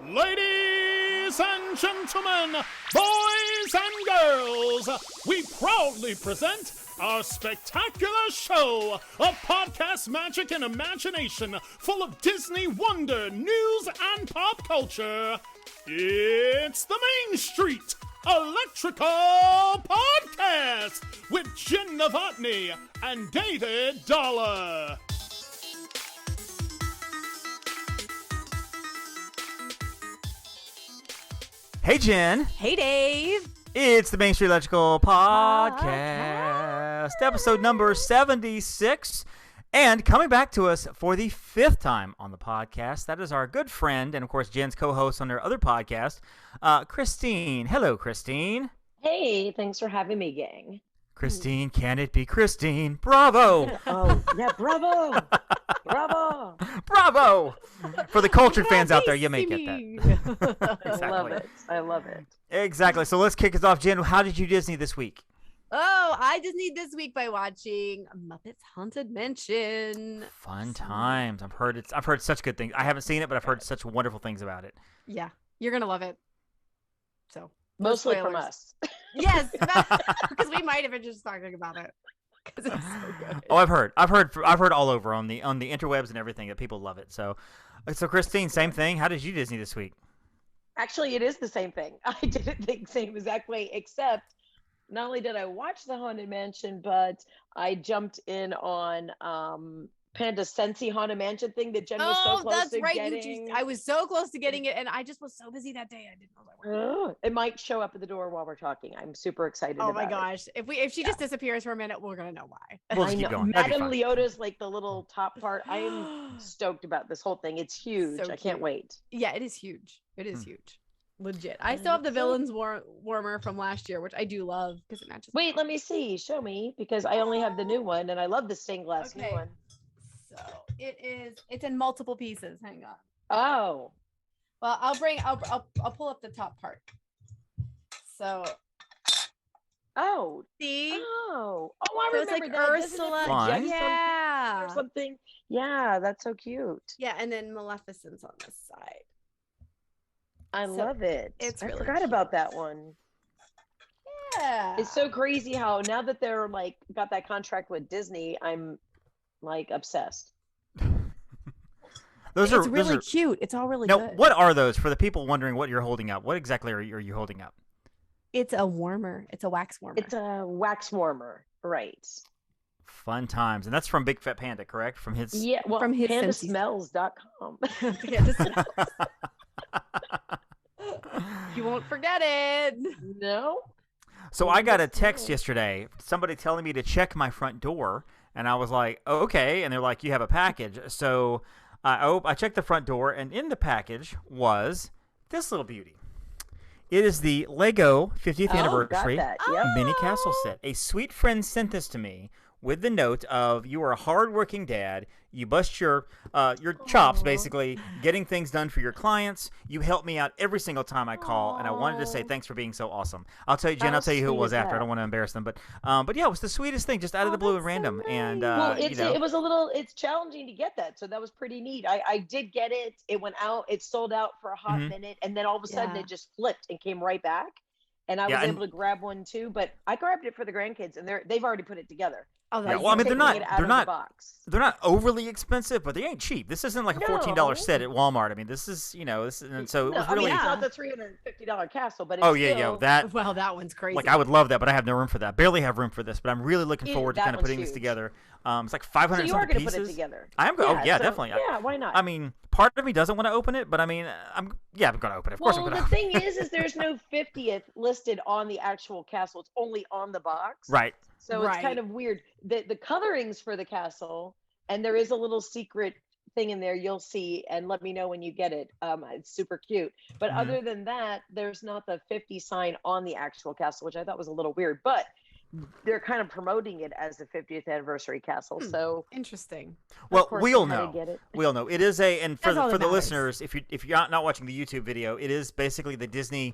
Ladies and gentlemen, boys and girls, we proudly present our spectacular show of podcast magic and imagination full of Disney wonder, news, and pop culture. It's the Main Street Electrical Podcast with Jenn Dave and David Dollar. Hey, Jen. Hey, Dave. It's the Main Street Electrical Podcast, episode number 76. And coming back to us for the fifth time on the podcast, that is our good friend and, of course, Jen's co-host on their other podcast, Christine. Hello, Christine. Hey, thanks for having me, gang. Christine, can it be Christine? Bravo! Oh, yeah, bravo! Bravo! Bravo! For the cultured fans out there, you may get that. Exactly. I love it. I love it. Exactly. So let's kick us off. Jen, how did you Disney this week? Oh, I Disney this week by watching Muppets Haunted Mansion. Fun times. I've heard such good things. I haven't seen it, but I've heard such wonderful things about it. Yeah, you're gonna love it. So mostly from us. Yes, because we might have been just talking about it. Because it's so good. Oh, I've heard all over on the interwebs and everything that people love it. So Christine, same thing. How did you Disney this week? Actually, it is the same thing. I did it the same exact way, except not only did I watch the Haunted Mansion, but I jumped in on Panda Sensi Haunted Mansion thing that Jen was so close to getting. I was so close to getting it, and I just was so busy that day. I didn't know that. It might show up at the door while we're talking. I'm super excited. Oh about my gosh! It. If she just disappears for a minute, we're gonna know why. We'll just keep going. Madame Leota's like the little top part. I am stoked about this whole thing. It's huge. I can't wait. Yeah, it is huge. It is huge. Legit. I still have the villains warmer from last year, which I do love because it matches. Wait, let me see. Show me, because I only have the new one, and I love the stained glass new one. So it's in multiple pieces. Hang on. Oh. Well, I'll pull up the top part. So. Oh. See? Oh, I so remember it's like that. Ursula. Yeah. Or something. Yeah, that's so cute. Yeah, and then Maleficent's on this side. I love it. I forgot about that one. Yeah. It's so crazy how now that they're like got that contract with Disney, I'm like obsessed. It's really cute. It's all really good. What are those for the people wondering what you're holding up? What exactly are you holding up? It's a warmer. It's a wax warmer. It's a wax warmer, right? Fun times. And that's from Big Fat Panda, correct? From his from his pandasmells.com. You won't forget it. No. So I got a text yesterday, somebody telling me to check my front door, and I was like, oh, okay. And they're like, you have a package. So I checked the front door, and in the package was this little beauty. It is the Lego 50th anniversary mini castle set. A sweet friend sent this to me with the note of, you are a hardworking dad. You bust your chops, basically, getting things done for your clients. You help me out every single time I call, and I wanted to say thanks for being so awesome. I'll tell you, Jen, I'll tell you who it was after. I don't want to embarrass them, but yeah, it was the sweetest thing, just out of the blue and random. So nice. And it was it's challenging to get that, so that was pretty neat. I did get it. It went out. It sold out for a hot minute, and then all of a sudden it just flipped and came right back. And I was able to grab one too, but I grabbed it for the grandkids, and they've already put it together. Oh, yeah, well, I mean, they're not overly expensive, but they ain't cheap. This isn't like a $14 set at Walmart. I mean, this is, and so it was really. It's not the $350 castle, but it's that one's crazy. Like, I would love that, but I have no room for that. Barely have room for this, but I'm really looking forward to kind of putting this together. It's like 500 pieces. So you are going to put it together. I am going. Definitely. Yeah, why not? I mean, part of me doesn't want to open it, but I mean, I'm going to open it. Of course, I'm going to. Well, the thing is there's no 50th listed on the actual castle. It's only on the box. Right. So it's kind of weird. The colorings for the castle, and there is a little secret thing in there you'll see, and let me know when you get it. It's super cute. But other than that, there's not the 50 sign on the actual castle, which I thought was a little weird. But they're kind of promoting it as the 50th anniversary castle. So interesting. Well, we'll know. We'll know. It is and for the listeners, if you're not watching the YouTube video, it is basically the Disney.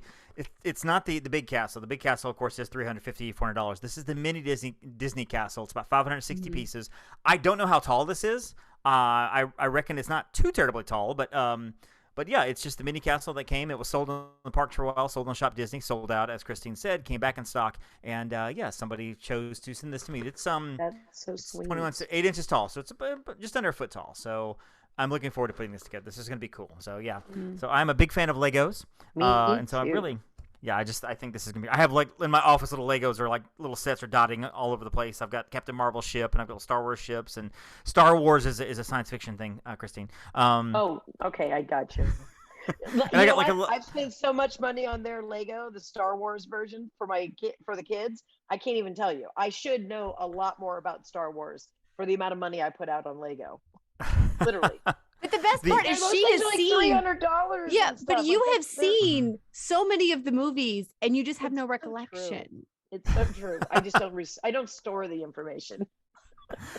It's not the big castle. The big castle, of course, is $350, $400. This is the mini Disney castle. It's about 560 pieces. I don't know how tall this is. I reckon it's not too terribly tall, but But yeah, it's just the mini castle that came. It was sold on the park for a while, sold on Shop Disney, sold out, as Christine said, came back in stock. And somebody chose to send this to me. It's That's so sweet. 8 inches tall, so it's just under a foot tall. So I'm looking forward to putting this together. This is going to be cool. So yeah, so I'm a big fan of Legos, and so I'm really. Yeah, I think this is gonna be. I have like in my office little Legos or like little sets are dotting all over the place. I've got Captain Marvel ship and I've got Star Wars ships, and Star Wars is a science fiction thing, Christine. Oh, okay, I got you. I got I've spent so much money on their Lego, the Star Wars version for the kids. I can't even tell you. I should know a lot more about Star Wars for the amount of money I put out on Lego. Literally. But the best part is she has like seen $300. Yeah, but you have seen so many of the movies, and you just have no recollection. It's so true. I just don't. I don't store the information.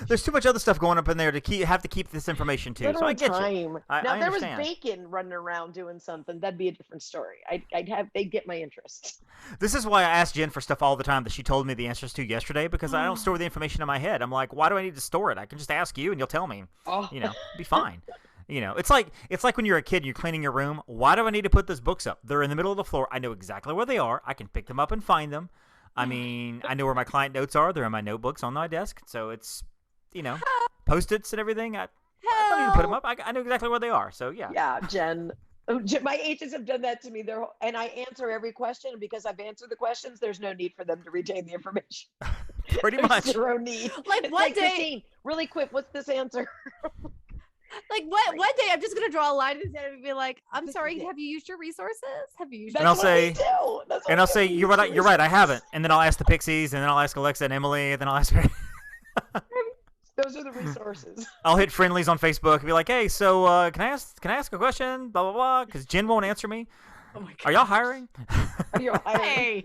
There's too much other stuff going up in there to have to keep this information too. So I get you. Now, if there was bacon running around doing something, that'd be a different story. They'd get my interest. This is why I ask Jen for stuff all the time that she told me the answers to yesterday, because I don't store the information in my head. I'm like, why do I need to store it? I can just ask you and you'll tell me. Oh. Be fine. It's like when you're a kid and you're cleaning your room. Why do I need to put those books up? They're in the middle of the floor. I know exactly where they are. I can pick them up and find them. I mean, I know where my client notes are. They're in my notebooks on my desk. So it's, Post-its and everything. I don't need to put them up. I know exactly where they are. So yeah. Yeah, Jen. My agents have done that to me. And I answer every question. And because I've answered the questions, there's no need for them to retain the information. Pretty much. Zero need. Like one day, Christine, really quick, what's this answer? Like one day, I'm just gonna draw a line in his head and be like, "I'm sorry, have you used your resources? Have you used?" And I'll say, "You're right. You're right. I haven't." And then I'll ask the Pixies, and then I'll ask Alexa and Emily, and then I'll ask her. Those are the resources. I'll hit friendlies on Facebook and be like, "Hey, so can I ask a question?" Blah blah blah. Because Jen won't answer me. Oh my God. Are y'all hiring? Are you hiring? Hey.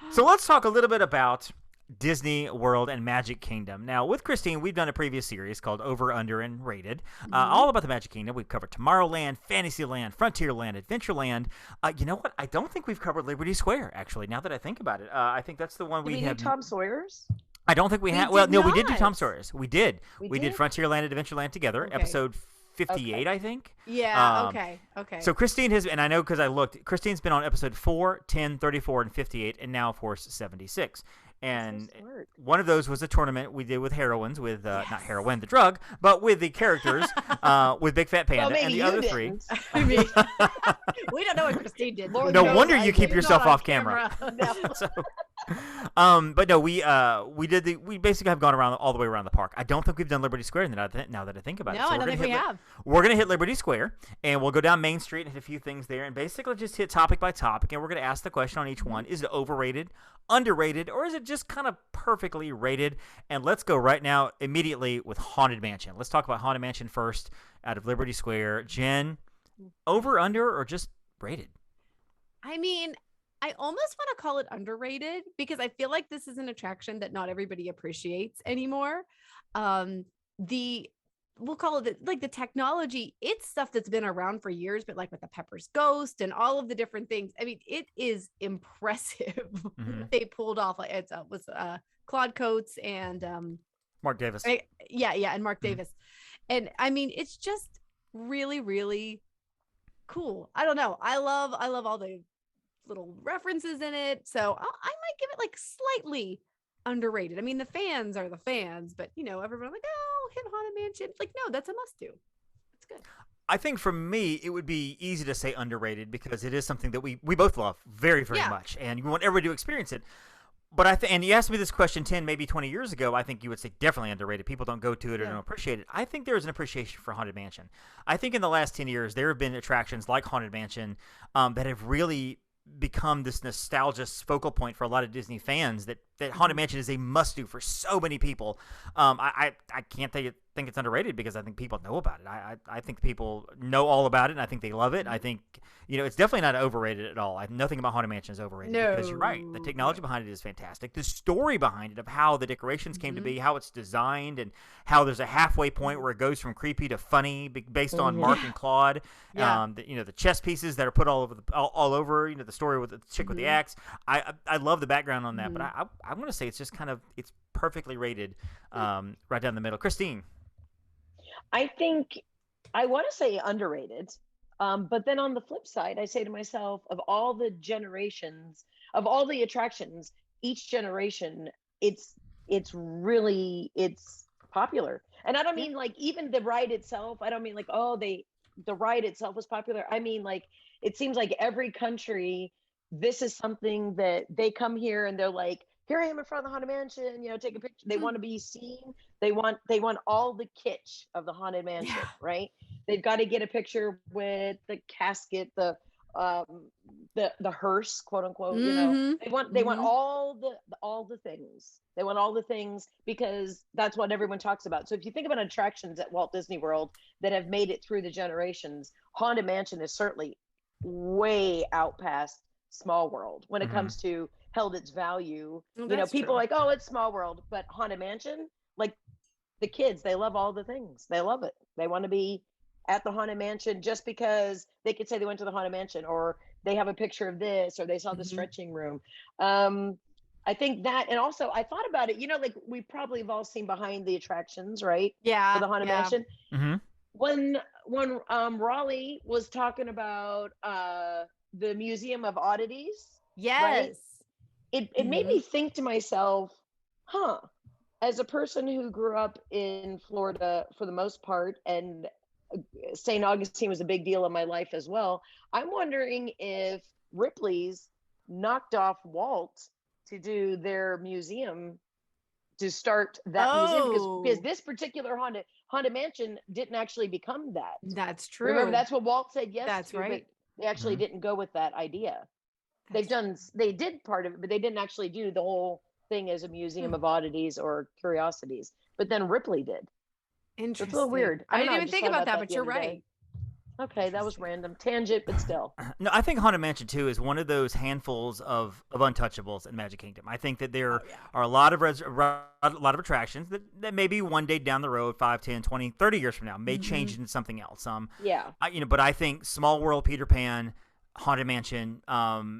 So let's talk a little bit about Disney World and Magic Kingdom. Now, with Christine, we've done a previous series called Over, Under, and Rated, all about the Magic Kingdom. We've covered Tomorrowland, Fantasyland, Frontierland, Adventureland. You know what? I don't think we've covered Liberty Square, actually, now that I think about it. I think that's the one we have. Do Tom Sawyer's? I don't think we have. Well, no, we did do Tom Sawyer's. We did. We did Frontierland and Adventureland together, Okay. episode 58, I think. Yeah. Okay. So Christine has, and I know because I looked, Christine's been on episode 4, 10, 34, and 58, and now, of course, 76. And one of those was a tournament we did with heroines, with not heroin, the drug, but with the characters, with Big Fat Panda, and the other three. I mean, we don't know what Christine did. No wonder you keep yourself off camera. No. So, but no, we basically have gone around all the way around the park. I don't think we've done Liberty Square now that I think about it. No, So I don't think we have. We're gonna hit Liberty Square, and we'll go down Main Street and hit a few things there, and basically just hit topic by topic, and we're gonna ask the question on each one: is it overrated, underrated, or is it just kind of perfectly rated? And let's go right now immediately with Haunted Mansion. Let's talk about Haunted Mansion first out of Liberty Square. Jen, over, under, or just rated? I mean, I almost want to call it underrated because I feel like this is an attraction that not everybody appreciates anymore. We'll call it the technology. It's stuff that's been around for years, but like with the Pepper's Ghost and all of the different things. I mean, it is impressive. What they pulled off. Like it was Claude Coates and Mark Davis. And Mark Davis. And I mean, it's just really, really cool. I don't know. I love all the little references in it. So I might give it like slightly underrated. I mean, the fans are the fans, but everyone like, oh, hit Haunted Mansion. Like, no, that's a must do. It's good. I think for me, it would be easy to say underrated because it is something that we both love very, very much, and we want everybody to experience it. But and you asked me this question 10, maybe 20 years ago, I think you would say definitely underrated. People don't go to it or don't appreciate it. I think there's an appreciation for Haunted Mansion. I think in the last 10 years, there have been attractions like Haunted Mansion that have really become this nostalgia focal point for a lot of Disney fans that Haunted Mansion is a must-do for so many people. I can't think it's underrated because I think people know about it. I think people know all about it, and I think they love it. I think, it's definitely not overrated at all. Nothing about Haunted Mansion is overrated because you're right. The technology behind it is fantastic. The story behind it of how the decorations came to be, how it's designed, and how there's a halfway point where it goes from creepy to funny based on Mark and Claude. The chess pieces that are put all over the story with the chick with the axe. I love the background on that, but I'm going to say it's just it's perfectly rated right down the middle. Christine. I think I want to say underrated. But then on the flip side, I say to myself, of all the generations, of all the attractions, each generation, it's it's popular. And I don't Yeah. mean like even the ride itself. I don't mean like, oh, the ride itself was popular. I mean like it seems like every country, this is something that they come here and they're like, here I am in front of the Haunted Mansion, take a picture. They want to be seen. They want all the kitsch of the Haunted Mansion, Yeah. right? They've got to get a picture with the casket, um the hearse, quote unquote. Mm-hmm. They want all the things. They want all the things because that's what everyone talks about. So if you think about attractions at Walt Disney World that have made it through the generations, Haunted Mansion is certainly way out past Small World when it Mhm. comes to held its value. Well, that's People true. are like, oh, it's Small World, but Haunted Mansion, like the kids, they love all the things. They love it. They want to be at the Haunted Mansion just because they could say they went to the Haunted Mansion, or they have a picture of this, or they saw the Mhm. stretching room. I think that, and also I thought about it, like we probably have all seen behind the attractions, right? Yeah. For the Haunted Yeah. Mansion. Mhm. When Raleigh was talking about the Museum of Oddities, Yes. it made me think to myself, huh, as a person who grew up in Florida for the most part, and St. Augustine was a big deal in my life as well, I'm wondering if Ripley's knocked off Walt to do their museum, to start that museum, because Oh, this particular haunted mansion didn't actually become that. that's true. Remember, that's what Walt said yes That's to, right. but they actually Mhm. didn't go with that idea. That's They did part of it, but they didn't actually do the whole thing as a museum of oddities or curiosities. But then Ripley did. So it's a little interesting. weird. I don't didn't know, even just think thought about that, that but the you're other day. right. Okay, that was Interesting. random tangent, but still. No, I think Haunted Mansion 2 is one of those handfuls of untouchables in Magic Kingdom. I think that there Oh, yeah. are a lot of a lot of attractions that maybe one day down the road, 5, 10, 20, 30 years from now, may change into something else. Yeah. But I think Small World, Peter Pan, Haunted Mansion,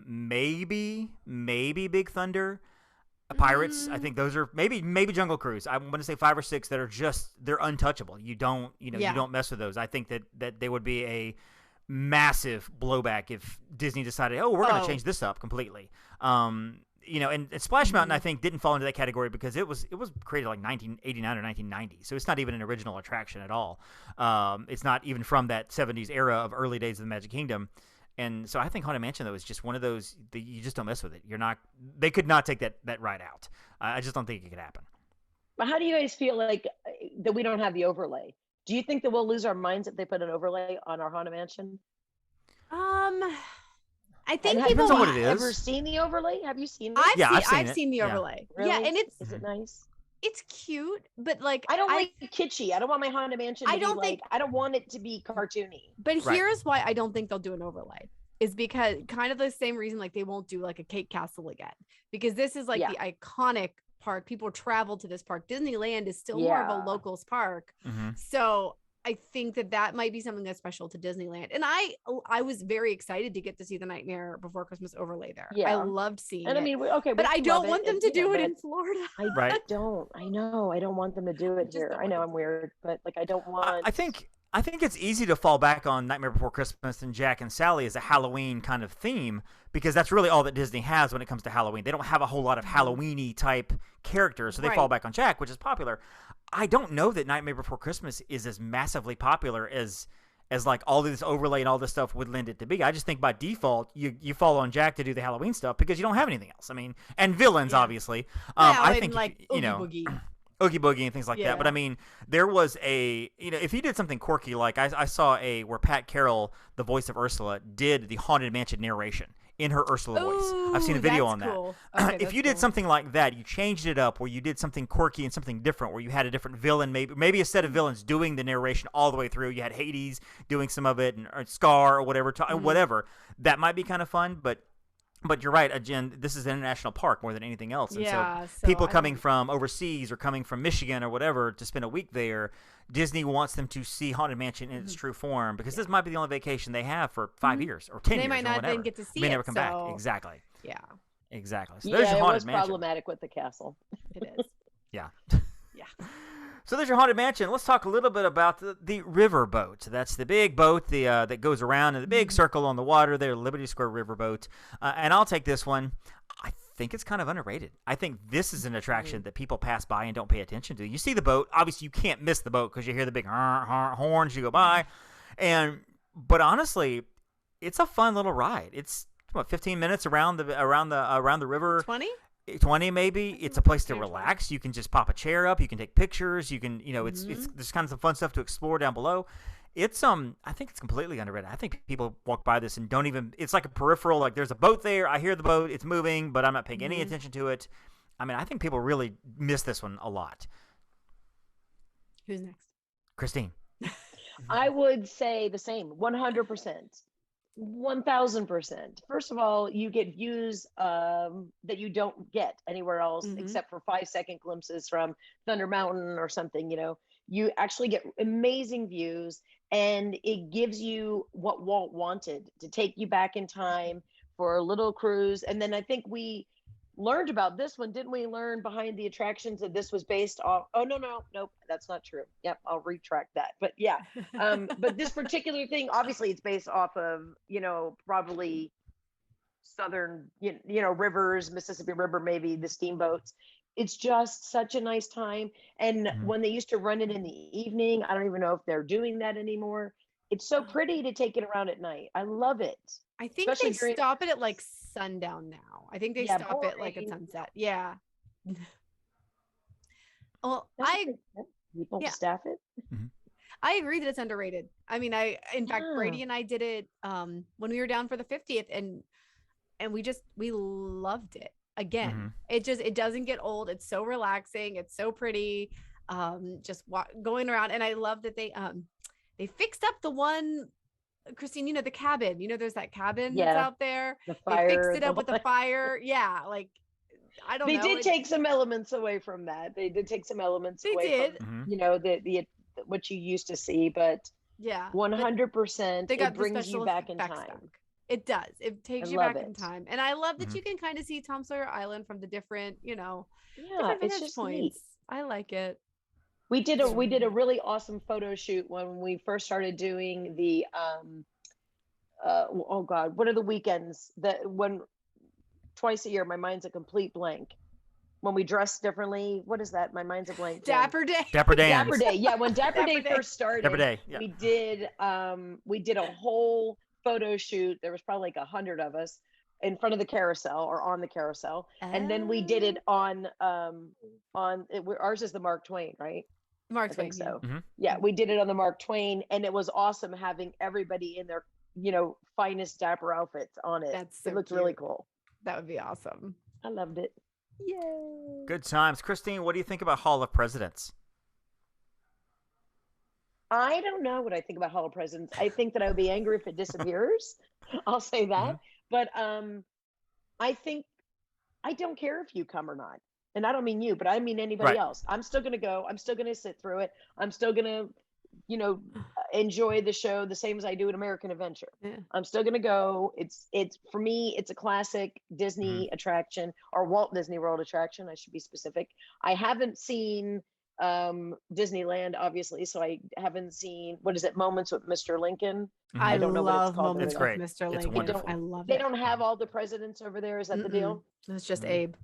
maybe Big Thunder, Pirates. I think those are maybe Jungle Cruise. I'm going to say 5 or 6 that are they're untouchable. You don't you Yeah. don't mess with those. I think that they would be a massive blowback if Disney decided, oh, we're going to change this up completely. And Splash Mountain, I think, didn't fall into that category because it was created like 1989 or 1990, so it's not even an original attraction at all. It's not even from that 70s era of early days of the Magic Kingdom. And so I think Haunted Mansion, though, is just one of those that you just don't mess with it. They could not take that ride out. I just don't think it could happen. But how do you guys feel like that we don't have the overlay? Do you think that we'll lose our minds if they put an overlay on our Haunted Mansion? I And think have people. Depends on what it you is. ever seen the overlay? Have you seen it? I've it. seen the Yeah. overlay. Really? Yeah, and Is it nice? it's cute, but like I don't like kitschy. I don't want my Haunted Mansion to I be don't like, think- I don't want it to be cartoony. But Right. here's why I don't think they'll do an overlay. Is because kind of the same reason like they won't do like a Cake Castle again. Because this is like Yeah. the iconic park. People travel to this park. Disneyland is still more of Yeah. a locals park. Mhm. So I think that might be something that's special to Disneyland. And I was very excited to get to see the Nightmare Before Christmas overlay there. I Yeah. loved seeing And it. I mean, okay, but we I love don't want them to do it but in Florida. I Right. don't. I know. I don't want them to do it just here. don't I want know them I'm to. weird, but like I don't want. I think it's easy to fall back on Nightmare Before Christmas and Jack and Sally as a Halloween kind of theme because that's really all that Disney has when it comes to Halloween. They don't have a whole lot of Halloween-y type characters, so they fall Right. back on Jack, which is popular. I don't know that Nightmare Before Christmas is as massively popular as like all this overlay and all this stuff would lend it to be. I just think by default you fall on Jack to do the Halloween stuff because you don't have anything else. I mean, and villains obviously. I think like Oogie Boogie. Oogie Boogie and things like that. But I mean, there was if he did something quirky, like I saw where Pat Carroll, the voice of Ursula, did the Haunted Mansion narration in her Ursula voice. I've seen a video on that. Cool. Okay, If you did something like that, you changed it up, where you did something quirky and something different, where you had a different villain, maybe a set of villains doing the narration all the way through. You had Hades doing some of it, or Scar or whatever, whatever. That might be kind of fun, but you're right, Jen, this is an international park more than anything else. And Yeah, so so people I coming don't- from overseas or coming from Michigan or whatever to spend a week there, Disney wants them to see Haunted Mansion in its true form because this might be the only vacation they have for 5 years or 10 years. They might or not whatever. then get to see May it. never come back. so- Exactly. Yeah, Exactly. So Yeah, there's your it Haunted was Mansion. problematic with the castle. it is. Yeah. Yeah. So there's your Haunted Mansion. Let's talk a little bit about the Riverboat. That's the big boat that goes around in the big circle on the water there, Liberty Square Riverboat. And I'll take this one. I think it's kind of underrated. I think this is an attraction that people pass by and don't pay attention to. You see the boat. Obviously, you can't miss the boat because you hear the big horns you go by. But honestly, it's a fun little ride. It's 15 minutes around the river. 20 maybe. It's a place to relax. You can just pop a chair up. You can take pictures. You can, it's there's kind of some fun stuff to explore down below. It's I think it's completely underrated. I think people walk by this and don't even. It's like a peripheral. Like there's a boat there. I hear the boat. It's moving, but I'm not paying any attention to it. I mean, I think people really miss this one a lot. Who's next? Christine. I would say the same. 100%. 1000%. First of all, you get views that you don't get anywhere else except for 5-second glimpses from Thunder Mountain or something. You actually get amazing views, and it gives you what Walt wanted, to take you back in time for a little cruise. And then I think we learned about this one, didn't we? Learn behind the attractions that this was based off. Oh, nope, that's not true. Yep, I'll retract that. But yeah, but this particular thing, obviously it's based off of, probably southern, rivers, Mississippi River, maybe the steamboats. It's just such a nice time. And when they used to run it in the evening, I don't even know if they're doing that anymore. It's so pretty to take it around at night. I love it. I think they stop it at like sundown now. I think they stop it like at sunset. Yeah. Well, people staff it. I agree that it's underrated. I mean, in fact, Brady and I did it when we were down for the 50th, and we loved it. Again, it doesn't get old. It's so relaxing. It's so pretty. Just going around, and I love that they fixed up the one. Christine, the cabin, there's that cabin that's out there. The fire, they fixed it up with the fire. Yeah. Like, I don't know. They did take some elements away from that. They did take some elements away from, the what you used to see, but yeah, 100%. They got it brings you back in time. Back. It does. It takes you back in time. And I love that you can kind of see Tom Sawyer Island from the different, different it's just points. Neat. I like it. We did a really awesome photo shoot when we first started doing the oh God, what are the weekends twice a year? My mind's a complete blank. When we dress differently, what is that? My mind's a blank. Dapper Day. Dapper Day. Dapper Day. Yeah, when Dapper Day first started, Dapper Day. Yeah. we did a whole photo shoot. There was probably like 100 of us in front of the carousel or on the carousel, and then we did it on ours is the Mark Twain, right? Mark I Twain. think so. Mm-hmm. Yeah, we did it on the Mark Twain, and it was awesome having everybody in their finest dapper outfits on it. It looked really cool. That would be awesome. I loved it. Yay! Good times. Christine, what do you think about Hall of Presidents? I don't know what I think about Hall of Presidents. I think that I would be angry if it disappears. I'll say that. But I think I don't care if you come or not. And I don't mean you, but I mean anybody else. I'm still going to go. I'm still going to sit through it. I'm still going to, enjoy the show the same as I do at American Adventure. Yeah. I'm still going to go. It's for me, it's a classic Disney attraction, or Walt Disney World attraction. I should be specific. I haven't seen Disneyland, obviously, so I haven't seen, what is it, Moments with Mr. Lincoln. I don't know what it's called. Moments with Mr. Lincoln. I love it. They don't have all the presidents over there. Is that the deal? It's just Abe.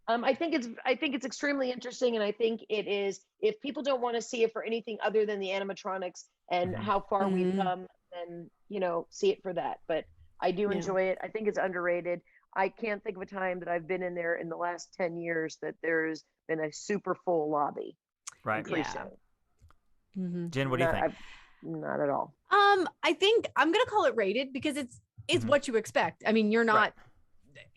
I think it's extremely interesting, and I think it is, if people don't want to see it for anything other than the animatronics and how far we've come, then see it for that. But I do enjoy it. I think it's underrated. I can't think of a time that I've been in there in the last 10 years that there's been a super full lobby. Right. Yeah. Jen, what do you think? Not at all. I think I'm gonna call it rated because it's what you expect. I mean, you're not.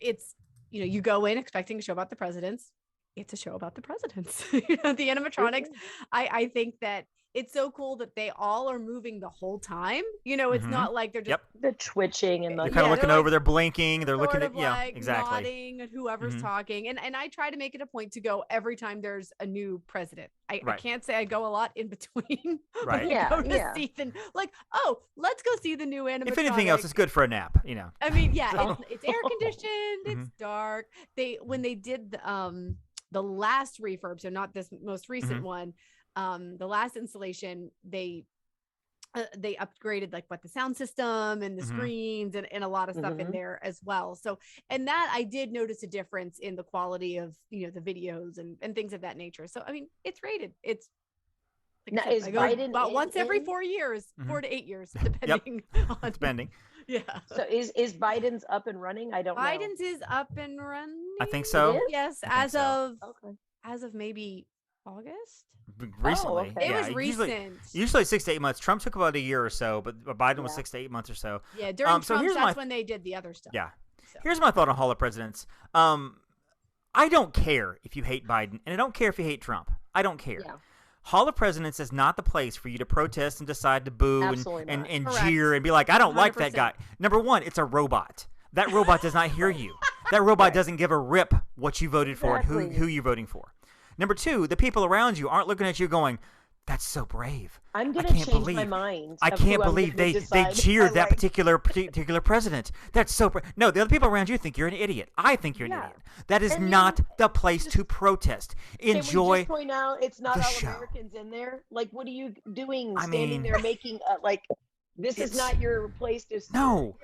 It's you go in expecting a show about the presidents. It's a show about the presidents. The animatronics. I think that it's so cool that they all are moving the whole time. It's not like they're just they're twitching and they're kind of looking over, they're blinking, they're looking at exactly. Nodding at whoever's talking. And I try to make it a point to go every time there's a new president. I can't say I go a lot in between. Right. To see let's go see the new animatronic. If anything else, it's good for a nap, I mean, it's air conditioned, it's dark. When they did the last refurb, so not this most recent one, the last installation, they upgraded like the sound system and the screens and a lot of stuff in there as well. So, and that I did notice a difference in the quality of, the videos and things of that nature. So, I mean, it's rated. It's like now, is I go Biden about once every in? 4 years, 4 to 8 years, depending on Depending. Yeah. So is Biden's up and running? I don't know. Biden's is up and running. I think so. It is? Yes, I think so. as of maybe August. Recently. okay. It was Usually, recent. usually 6 to 8 months. Trump took about a year or so, but Biden was Yeah. 6 to 8 months or so. Yeah, during so Trump, here's that's my- when they did the other stuff. Yeah. So. Here's my thought on Hall of Presidents. I don't care if you hate Biden, and I don't care if you hate Trump. I don't care. Yeah. Hall of Presidents is not the place for you to protest and decide to boo Absolutely and not. Correct. jeer and be like, I don't like that 100%. guy. Number one, it's a robot. That robot does not hear you. That robot doesn't give a rip what you voted for and Exactly. who you're voting for. Number two, the people around you aren't looking at you going, that's so brave. I'm I gonna can't change believe my mind. I of who can't I'm believe gonna they decide cheered I that like. particular president. That's so no, the other people around you think you're an idiot. I think you're an Yeah. idiot. That is And you not the place to protest. Can we Enjoy. just point out it's not the all show. Americans in there? Like, what are you doing I standing mean, there making this is it's- not your place to No.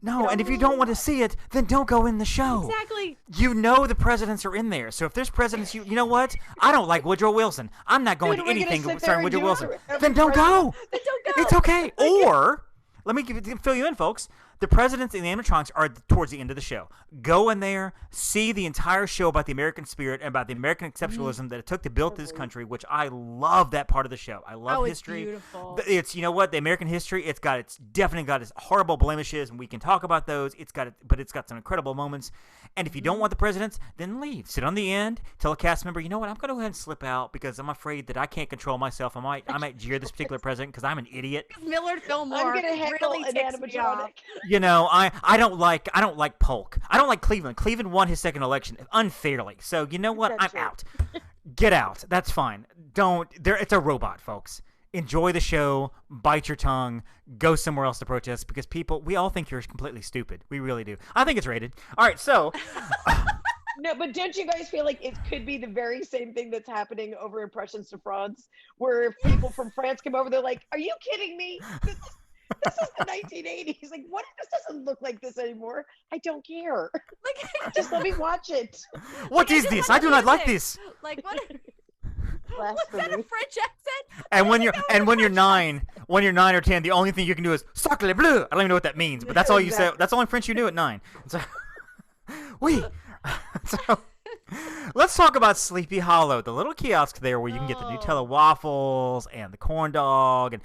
No, know, and if you don't want to see it, then don't go in the show. Exactly. You know the presidents are in there. So if there's presidents, you know what? I don't like Woodrow Wilson. I'm not going Dude, to we're gonna anything sit there starring and Woodrow do Wilson. every Then don't go. Then don't go. It's okay. Or let me fill you in, folks. The presidents and the animatronics are towards the end of the show. Go in there, see the entire show about the American spirit and about the American exceptionalism that it took to build this country, which I love that part of the show. I love It's history. beautiful. It's the American history. It's definitely got its horrible blemishes, and we can talk about those. But it's got some incredible moments. And if you don't want the presidents, then leave. Sit on the end. Tell a cast member, you know what? I'm going to go ahead and slip out because I'm afraid that I can't control myself. I might jeer this particular president because I'm an idiot. Millard Fillmore I'm gonna heckle really an ticks me off. animatronic. I don't like Polk. I don't like Cleveland. Cleveland won his second election unfairly. So you know what? That's I'm true. out. Get out. That's fine. It's a robot, folks. Enjoy the show. Bite your tongue. Go somewhere else to protest because we all think you're completely stupid. We really do. I think it's rated. All right, so No, but don't you guys feel like it could be the very same thing that's happening over Impressions to France, where people from France come over, they're like, "Are you kidding me? This is the 1980s. Like, what? This doesn't look like this anymore. I don't care. Like, Just let me watch it." what is just this? want I do not like music. this. Like what? What's that, a Blasphemy. French accent? And when you're 9 or 10, the only thing you can do is "sacre bleu." I don't even know what that means, but that's all you say. Exactly. That's the only French you knew at 9. So, so let's talk about Sleepy Hollow, the little kiosk there where you can get the Nutella waffles and the corn dog. And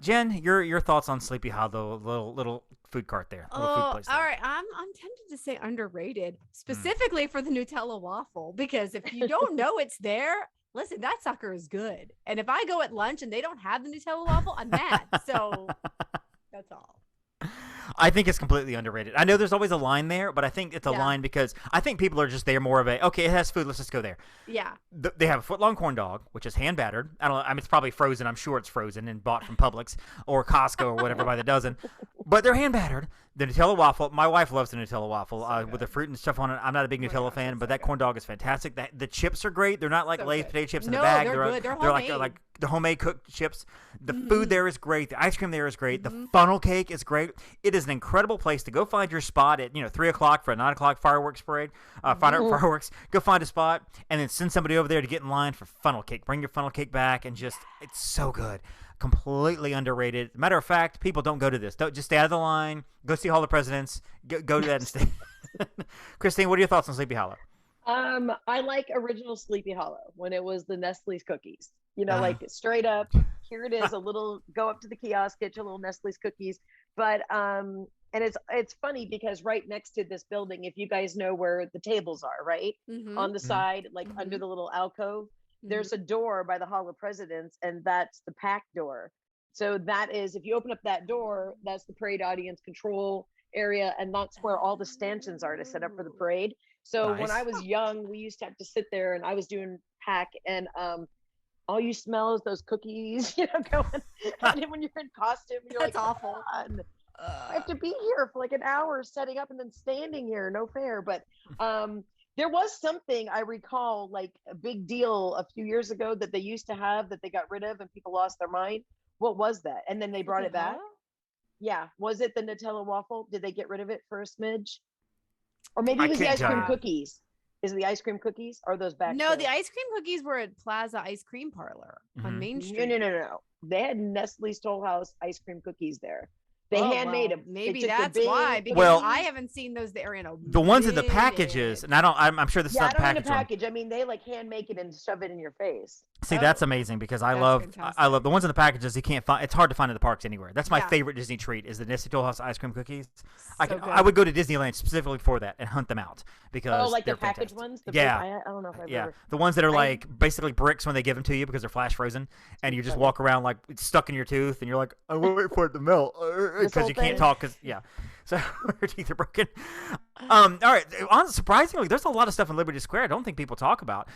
Jen, your thoughts on Sleepy Hollow, little food cart there, little food place there. All right. I'm tempted to say underrated, specifically for the Nutella waffle, because if you don't know it's there, listen, that sucker is good. And if I go at lunch and they don't have the Nutella waffle, I'm mad. So that's all. I think it's completely underrated. I know there's always a line there, but I think it's a Yeah. line because I think people are just there more of okay, it has food, let's just go there. Yeah. They have a foot-long corn dog, which is hand battered. I mean, it's probably frozen. I'm sure it's frozen and bought from Publix or Costco or whatever by the dozen. But they're hand battered. The Nutella waffle. My wife loves the Nutella waffle with the fruit and stuff on it. I'm not a big Nutella gosh, fan, it's but so that corn dog is fantastic. The chips are great. They're not like So Lay's good. potato chips in No, the bag. they're good. They're like homemade. the homemade cooked chips. The food there is great. The ice cream there is great. The funnel cake is great. It is an incredible place to go find your spot at 3:00 for a 9:00 fireworks parade. Fireworks. Go find a spot and then send somebody over there to get in line for funnel cake. Bring your funnel cake back and it's so good. Completely underrated. Matter of fact, people don't go to this. Don't just stay out of the line. Go see Hall of Presidents. Go to that instead. Christine, what are your thoughts on Sleepy Hollow? I like original Sleepy Hollow when it was the Nestle's cookies. Like straight up, here it is, go up to the kiosk, get your little Nestle's cookies. But and it's funny because right next to this building, if you guys know where the tables are, right? Mhm. On the side, like under the little alcove, there's a door by the Hall of Presidents, and that's the pack door. So that is, if you open up that door, that's the parade audience control area, and that's where all the stanchions are to set up for the parade. So when Nice. I was young, we used to have to sit there, and I was doing pack, and all you smell is those cookies, going. And then when you're in costume, you're That's like, awful. "God, I have to be here for like an hour setting up and then standing here. No fair." But There was something I recall, like a big deal a few years ago that they used to have that they got rid of and people lost their mind. What was that? And then they brought it back. Yeah. Was it the Nutella waffle? Did they get rid of it for a smidge? Or maybe I it was the can't ice tell cream you. cookies. Is it the ice cream cookies? Or are those back? No, too? the ice cream cookies were at Plaza Ice Cream Parlor on Mhm. Main No, Street. no. They had Nestle's Toll House ice cream cookies there. They Oh, handmade well, them. maybe that's why. Because Well, I haven't seen those there in a The ones in the minute. packages, and I'm sure this is Yeah, I not the don't mean a package one. package. I mean, they like hand make it and shove it in your face. See, that's amazing because I That's love fantastic. the ones in the packages you can't find. It's hard to find in the parks anywhere. That's my Yeah. favorite Disney treat is the Nestle Toll House ice cream cookies. I So good. would go to Disneyland specifically for that and hunt them out because Oh, like they're the package fantastic. ones? Yeah. I don't know if I've Yeah, ever. the ones that are I- like basically bricks when they give them to you because they're flash frozen, and you just funny. walk around like it's stuck in your tooth, and you're like, I wait for it to melt because whole you can't thing? talk because so your teeth are broken. All right, surprisingly, there's a lot of stuff in Liberty Square I don't think people talk about.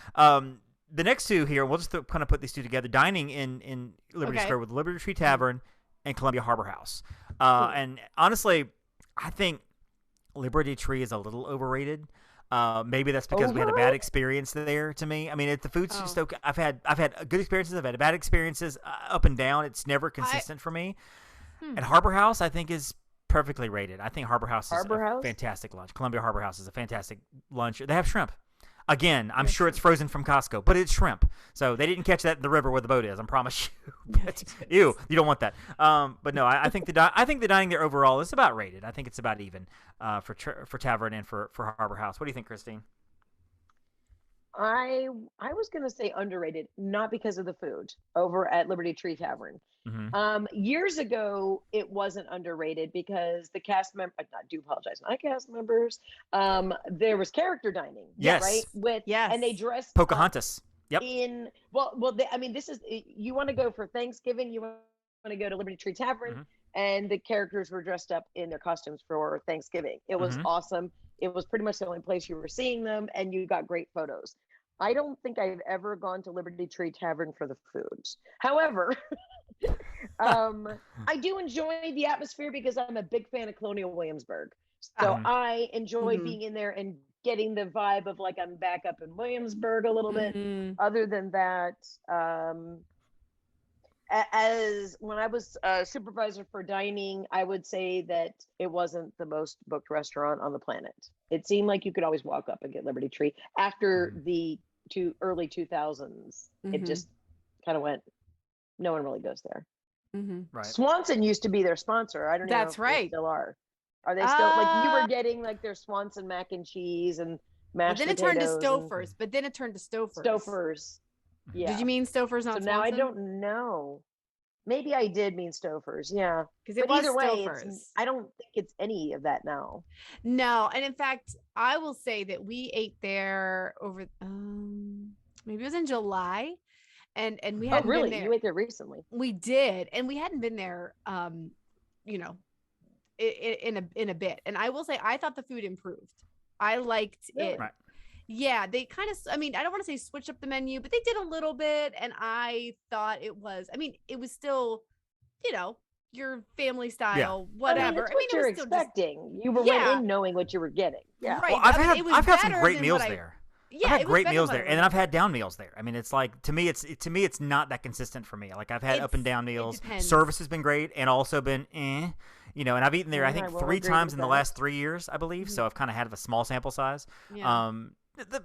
The next two here, we'll just kind of put these two together. Dining in Liberty Okay. Square with Liberty Tree Tavern and Columbia Harbor House. And honestly, I think Liberty Tree is a little overrated. Maybe that's because we had a bad Overrated? experience there. To me, I mean, the food's just Oh. okay. I've had good experiences. I've had bad experiences, up and down. It's never consistent for me. And Harbor House, I think, is perfectly rated. I think Harbor House is Harbor a House? fantastic lunch. Columbia Harbor House is a fantastic lunch. They have shrimp. Again, I'm sure it's frozen from Costco, but it's shrimp. So they didn't catch that in the river where the boat is. I promise you. But, ew, you don't want that. But no, I think the dining there overall is about rated. I think it's about even for Tavern and for Harbor House. What do you think, Christine? I was gonna say underrated, not because of the food over at Liberty Tree Tavern. Mm-hmm. Years ago, it wasn't underrated because the cast member, I do apologize, not cast members. There was character dining, Yes. right? And they dressed up Pocahontas. Yep. I mean, this is you want to go for Thanksgiving, you want to go to Liberty Tree Tavern, Mm-hmm. and the characters were dressed up in their costumes for Thanksgiving. It was Mhm. awesome. It was pretty much the only place you were seeing them, and you got great photos. I don't think I've ever gone to Liberty Tree Tavern for the food. However, I do enjoy the atmosphere because I'm a big fan of Colonial Williamsburg. So I enjoy being in there and getting the vibe of like I'm back up in Williamsburg a little bit. Mhm. Other than that, as when I was a supervisor for dining, I would say that it wasn't the most booked restaurant on the planet. It seemed like you could always walk up and get Liberty Tree. After the early 2000s, it Mhm. just kind of went, no one really goes there. Mhm. Right. Swanson used to be their sponsor. I don't even know That's if they right. still are. Are they still like you were getting like their Swanson mac and cheese and But mashed then it turned to potatoes and Stofers. But then it turned to Stofers. Stofers. Yeah. Did you mean Stofers, So not now I Swanson? don't know. Maybe I did mean Stofers. Yeah. Because it But was either way, Stofers. I don't think it's any of that now. No, and in fact, I will say that we ate there over maybe it was in July, and we Oh, hadn't really? been there. You ate there recently? We did, and we hadn't been there you know, in a bit. And I will say I thought the food improved. I liked it. Right. Yeah, they kind of, I mean, I don't want to say switch up the menu, but they did a little bit. And I thought it was still, your family style, whatever. I mean, it's what you're it was still just, expecting. You went in knowing what you were getting. Yeah. right. Well, I mean, it was I've had some better great than meals what there. Yeah, I've had it was great better meals than there, what and I then I've had down meals there. I mean, it's like to me, it's not that consistent for me. Like I've had up and down meals. depends. Service has been great, and also been and I've eaten there I Yeah, think I will 3 agree times with in the that. last 3 years, I believe. So I've kind of had a small sample size. Yeah.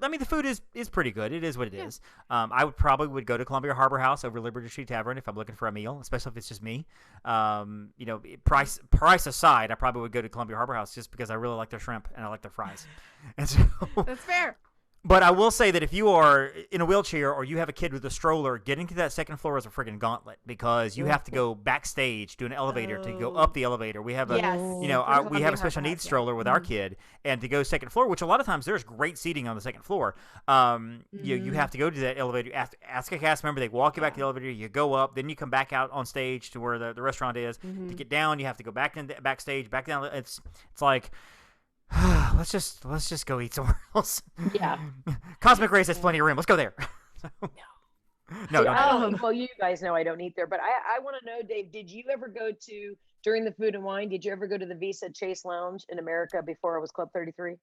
I mean, the food is pretty good. It is what it is. I would go to Columbia Harbor House over Liberty Tree Tavern if I'm looking for a meal, especially if it's just me. Price aside, I probably would go to Columbia Harbor House just because I really like their shrimp and I like their fries. And so, That's fair. but I will say that if you are in a wheelchair or you have a kid with a stroller, getting to that second floor is a friggin' gauntlet because you have to go backstage to an elevator to go up the elevator. We have Yes. we For have Columbia a special Harbor needs House, yeah. stroller with our kid, and to go second floor, which a lot of times there's great seating on the second floor. You have to go to that elevator, ask a cast member, they walk you back to the elevator, you go up, then you come back out on stage to where the restaurant is. To get down, you have to go back backstage, back down. It's like let's just go eat somewhere else. Yeah. Cosmic Race has plenty of room. Let's go there. No, don't. Well, you guys know I don't eat there, but I want to know, Dave, did you ever go to, during the food and wine, did you ever go to the Visa Chase Lounge in America before it was Club 33?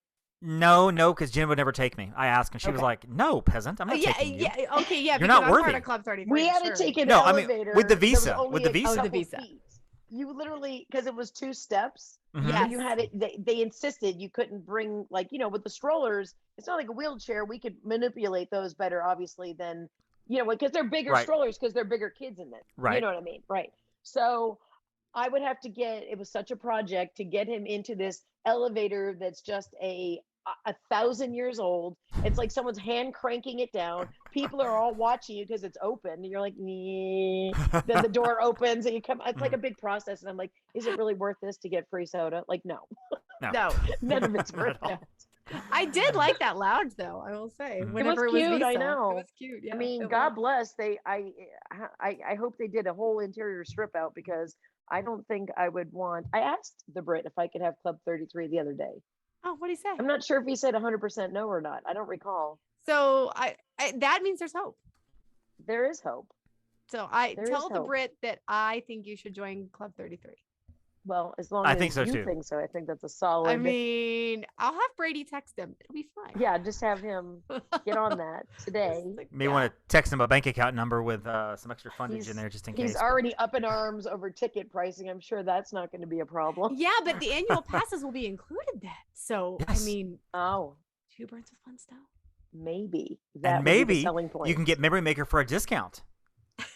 No, because Jen would never take me. I asked, and she was Okay. like, "No, peasant, I'm not Yeah, taking you." yeah, okay, yeah. You're because not I'm part worthy. of Club 33. We had sure. to take an No, I mean, elevator. with the There was visa, only with the a visa. Oh, the couple visa. feet. You literally, because it was 2 steps. Mhm. Yes. So you had it. They insisted you couldn't bring, like, with the strollers. It's not like a wheelchair. We could manipulate those better, obviously, than because they're bigger Right. strollers because they're bigger kids in it. Right. You know what I mean? Right. So I would have to it was such a project to get him into this elevator that's just a 1,000 years old. It's like someone's hand cranking it down. People are all watching you because it's open. And you're like, "Nyeh." Then the door opens and you come. It's like a big process. And I'm like, is it really worth this to get free soda? Like, no, No, none of it's worth all. it. I did like that lounge though. I will say, Mhm. whenever It was cute, I Visa, know. it was cute. Yeah, I mean, it God was. bless. I hope they did a whole interior strip out because I don't think I would want. I asked the Brit if I could have Club 33 the other day. Oh, what do you say? I'm not sure if he said 100% no or not. I don't recall. So I that means there's hope. There is hope. So I There tell is the hope. Brit that I think you should join Club 33. Well, as long I as think so, you too. think so, I think that's a solid. I mean, I'll have Brady text him. It'll be fine. yeah, just have him get on that today. May want to text him a bank account number with some extra fundage in there just in He's case. already up in arms over ticket pricing. I'm sure that's not going to be a problem. Yeah, but the annual passes will be included then. So Yes. I mean, Oh, 2 birds with one stone. maybe that And would be the maybe selling point. you can get Memory Maker for a discount.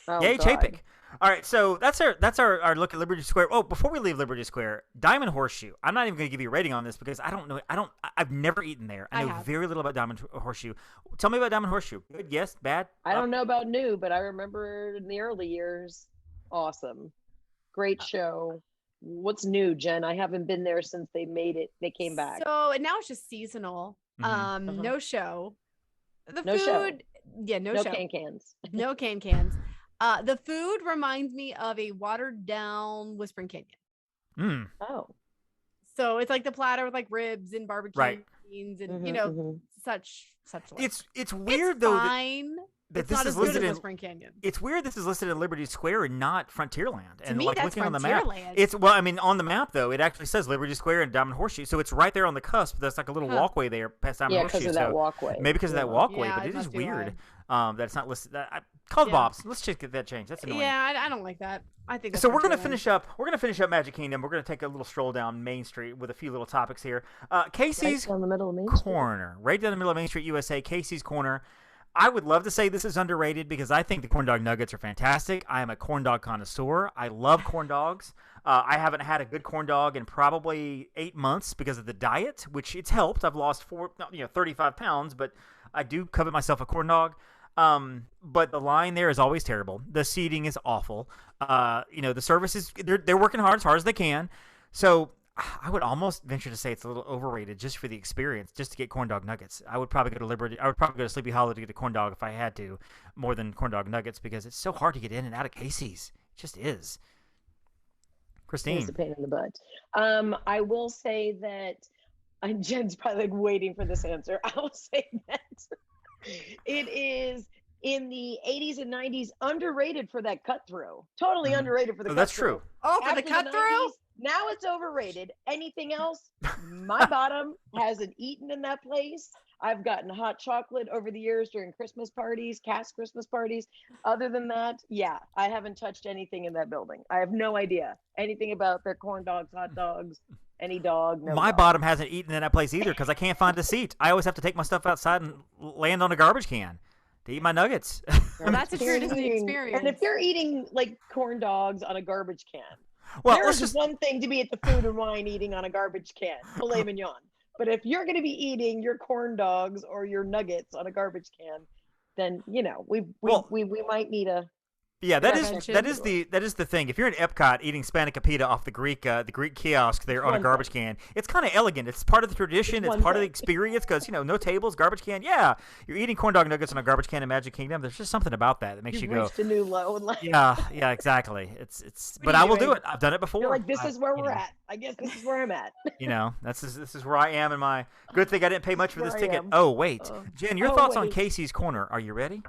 Oh, Yay, God. Chapek. All right, so that's our look at Liberty Square. Oh, before we leave Liberty Square, Diamond Horseshoe. I'm not even going to give you a rating on this because I don't know. I've never eaten there. I know have. very little about Diamond Horseshoe. Tell me about Diamond Horseshoe. Good, yes, bad. I don't know about new, but I remember in the early years. Awesome. Great show. What's new, Jen? I haven't been there since they made it. They came back. So and now it's just seasonal. Mhm. No show. The No food, show. yeah, no No show. cans. No cans. The food reminds me of a watered down Whispering Canyon. Mm. Oh. So it's like the platter with like ribs and barbecue Right. beans and Mhm, mhm. such. Like. It's weird though fine. that It's this not is as good listed as in. Whispering Canyon. It's weird this is listed in Liberty Square and not Frontierland. To And me, like that's looking on the map, Frontierland. it's I mean, on the map though, it actually says Liberty Square and Diamond Horseshoe, so it's right there on the cusp. There's like a little Huh. walkway there past Diamond Yeah, Horseshoe. because of that so walkway. maybe because of that Yeah. walkway, Yeah, but it it is must be weird that it's not listed. Called Yeah. Bob's. Let's just get that changed. That's annoying. Yeah, I don't like that. I think that's So we're gonna Frontierland. finish up. We're gonna finish up Magic Kingdom. We're gonna take a little stroll down Main Street with a few little topics here. Right Casey's down the middle of Main Street. Corner, right down the middle of Main Street, USA. Casey's Corner. I would love to say this is underrated because I think the corn dog nuggets are fantastic. I am a corn dog connoisseur. I love corn dogs. I haven't had a good corn dog in probably 8 months because of the diet, which it's helped. I've lost 35 pounds, but I do covet myself a corn dog. But the line there is always terrible. The seating is awful. The service is they're working hard as they can. So I would almost venture to say it's a little overrated just for the experience, just to get corn dog nuggets. I would probably go to Liberty. I would probably go to Sleepy Hollow to get a corn dog if I had to, more than corn dog nuggets because it's so hard to get in and out of Casey's. It just is. Christine. It's a pain in the butt. I will say that Jen's probably like waiting for this answer. I will say that it is in the 80s and 90s underrated for that cut through. Totally underrated for the cut That's through. true. Oh, for the After cut through? 90s, now it's overrated. Anything else? My bottom hasn't eaten in that place. I've gotten hot chocolate over the years during Christmas parties, cast Christmas parties. Other than that, yeah, I haven't touched anything in that building. I have no idea anything about their corn dogs, hot dogs, any dog. No My dog. bottom hasn't eaten in that place either because I can't find a seat. I always have to take my stuff outside and land on a garbage can to eat my nuggets. Well, that's a If you're true Disney eating- experience. And if you're eating like corn dogs on a garbage can, Well, there let's is just one thing to be at the Food and Wine eating on a garbage can, filet mignon. But if you're going to be eating your corn dogs or your nuggets on a garbage can, then we might need a. Yeah, that is Prevention. that is the thing. If you're in Epcot eating spanakopita off the Greek kiosk there on a One garbage can, it's kind of elegant. It's part of the tradition. It's one part of the thing. experience because no tables, garbage can. Yeah, you're eating corn dog nuggets on a garbage can in Magic Kingdom. There's just something about that makes you You've go, reached a new low in life. yeah, exactly. It's. What But are you I will do doing? it. I've done it before. You're like, this I- is where you we're know, at. I guess this is where I'm at. This is where I am in my. Good thing I didn't pay much for this Where I ticket. am. Oh wait, Jen, your thoughts on wait. Casey's Corner? Are you ready?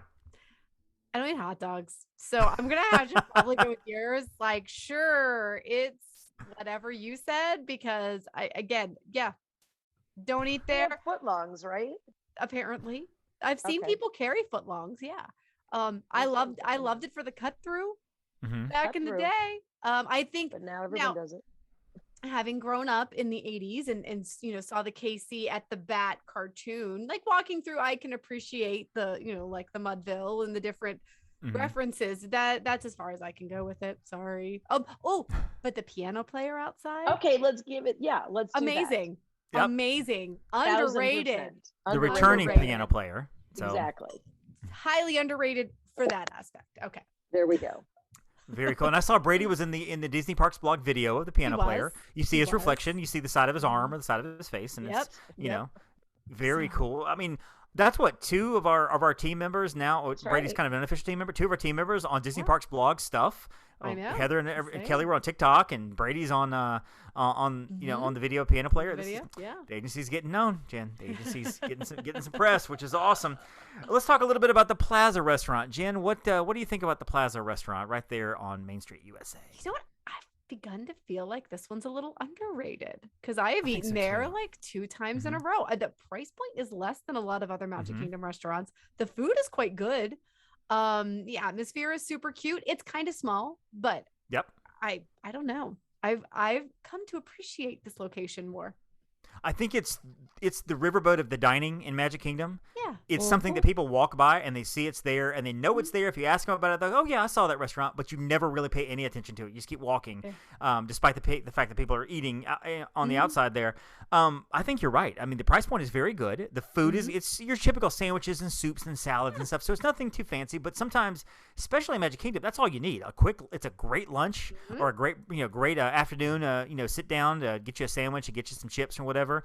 I don't eat hot dogs. So I'm going to have to probably go with yours. Like, sure, it's whatever you said because Don't eat They there. have footlongs, right? Apparently, I've seen Okay. people carry footlongs. Yeah. I That loved sounds I really loved nice. it for the cut through Hmm. back Cut in the through, day. I think but now everyone now, does it. having grown up in the 80s and saw the Casey at the Bat cartoon, like walking through, I can appreciate the, like the Mudville and the different Hmm. references. That's as far as I can go with it. Sorry. But the piano player outside, Okay, let's give it. Yeah, let's do that. amazing. Yep. Amazing. 1000%. Underrated. The returning piano player. So Exactly. Highly underrated for that aspect. Okay. There we go. very cool. And I saw Brady was in the Disney Parks blog video of the piano was. player. You see He his was. reflection. You see the side of his arm or the side of his face, and Yep. it's you Yep. know very So- cool. I mean, that's what two of our team members now. That's Brady's right. kind of an unofficial team member. Two of our team members on Disney Yeah. Parks blog stuff. I know. Heather and Insane. Kelly were on TikTok, and Brady's on on Mhm. the video piano player. This is- Video. Yeah. the agency's getting known, Jen. The agency's getting some press, which is awesome. Let's talk a little bit about the Plaza Restaurant. Jen, what do you think about the Plaza Restaurant right there on Main Street, USA? You know what? I've begun to feel like this one's a little underrated because I have think eaten so, there too. like 2 times in a row. The price point is less than a lot of other Magic Mhm. Kingdom restaurants. The food is quite good. The atmosphere is super cute. It's kind of small, but Yep. I don't know. I've come to appreciate this location more. I think it's the riverboat of the dining in Magic Kingdom. Yeah. It's something that people walk by and they see it's there and they know it's there. If you ask them about it, they're like, "Oh yeah, I saw that restaurant," but you never really pay any attention to it. You just keep walking, despite the fact that people are eating on the outside there. I think you're right. I mean, the price point is very good. The food is it's your typical sandwiches and soups and salads and stuff. So it's nothing too fancy. But sometimes, especially in Magic Kingdom, that's all you need. It's a great lunch or a great afternoon. Sit down to get you a sandwich and get you some chips or whatever.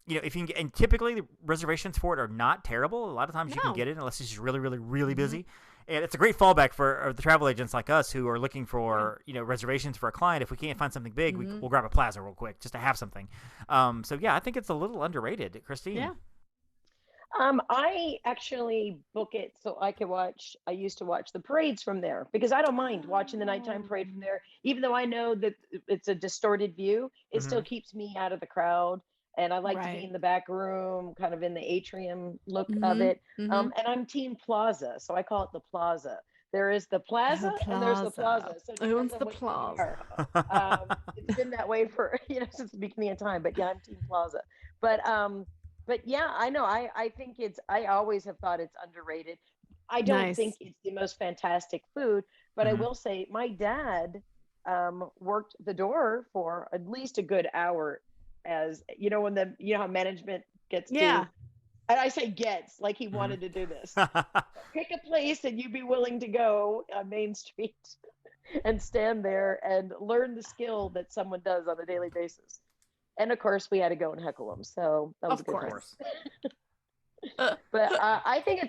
If you can get, and typically the reservations for it are not terrible. A lot of times you can No. get it unless it's just really, really, really busy. And it's a great fallback for the travel agents like us who are looking for reservations for a client. If we can't find something big, we'll grab a Plaza real quick just to have something. So yeah, I think it's a little underrated, Christine. Yeah. I actually book it so I can watch. I used to watch the parades from there because I don't mind watching the nighttime parade from there, even though I know that it's a distorted view. It still keeps me out of the crowd, and I like to be Right. in the back room, kind of in the atrium look of Mhm. it. Mhm. And I'm Team Plaza, so I call it the Plaza. There is the Plaza, and there's the Plaza. So it Who owns depends the on which one you Plaza? are. It's been that way for since the beginning of time. But yeah, I'm Team Plaza. But yeah, I know. I think I always have thought it's underrated. I don't Nice. think it's the most fantastic food, but I Mhm. will say my dad worked the door for at least a good hour, as when how management gets Yeah. to, and I say gets, like he wanted to do this. Pick a place and you'd be willing to go on Main Street and stand there and learn the skill that someone does on a daily basis. And of course, we had to go and heckle them. So that was Of a good time. course. But I think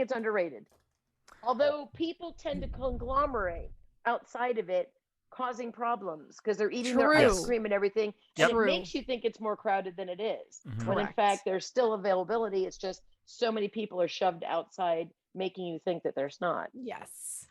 it's underrated. Although people tend to conglomerate outside of it, causing problems because they're eating their ice True. cream and everything. Yep. And it True. makes you think it's more crowded than it is. Mhm. When in Correct. fact, there's still availability. It's just so many people are shoved outside, making you think that there's not. Yes.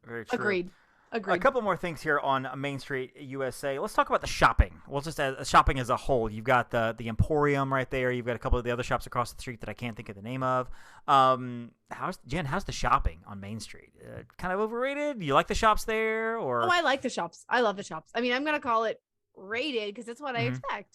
Very true. Agreed. A Agreed. couple more things here on Main Street USA. Let's talk about the shopping. Well, just as shopping as a whole. You've got the Emporium right there. You've got a couple of the other shops across the street that I can't think of the name of. How's the shopping on Main Street? Kind of overrated? Do you like the shops there, or? Oh, I like the shops. I love the shops. I mean, I'm gonna call it rated because it's what I Mhm. expect.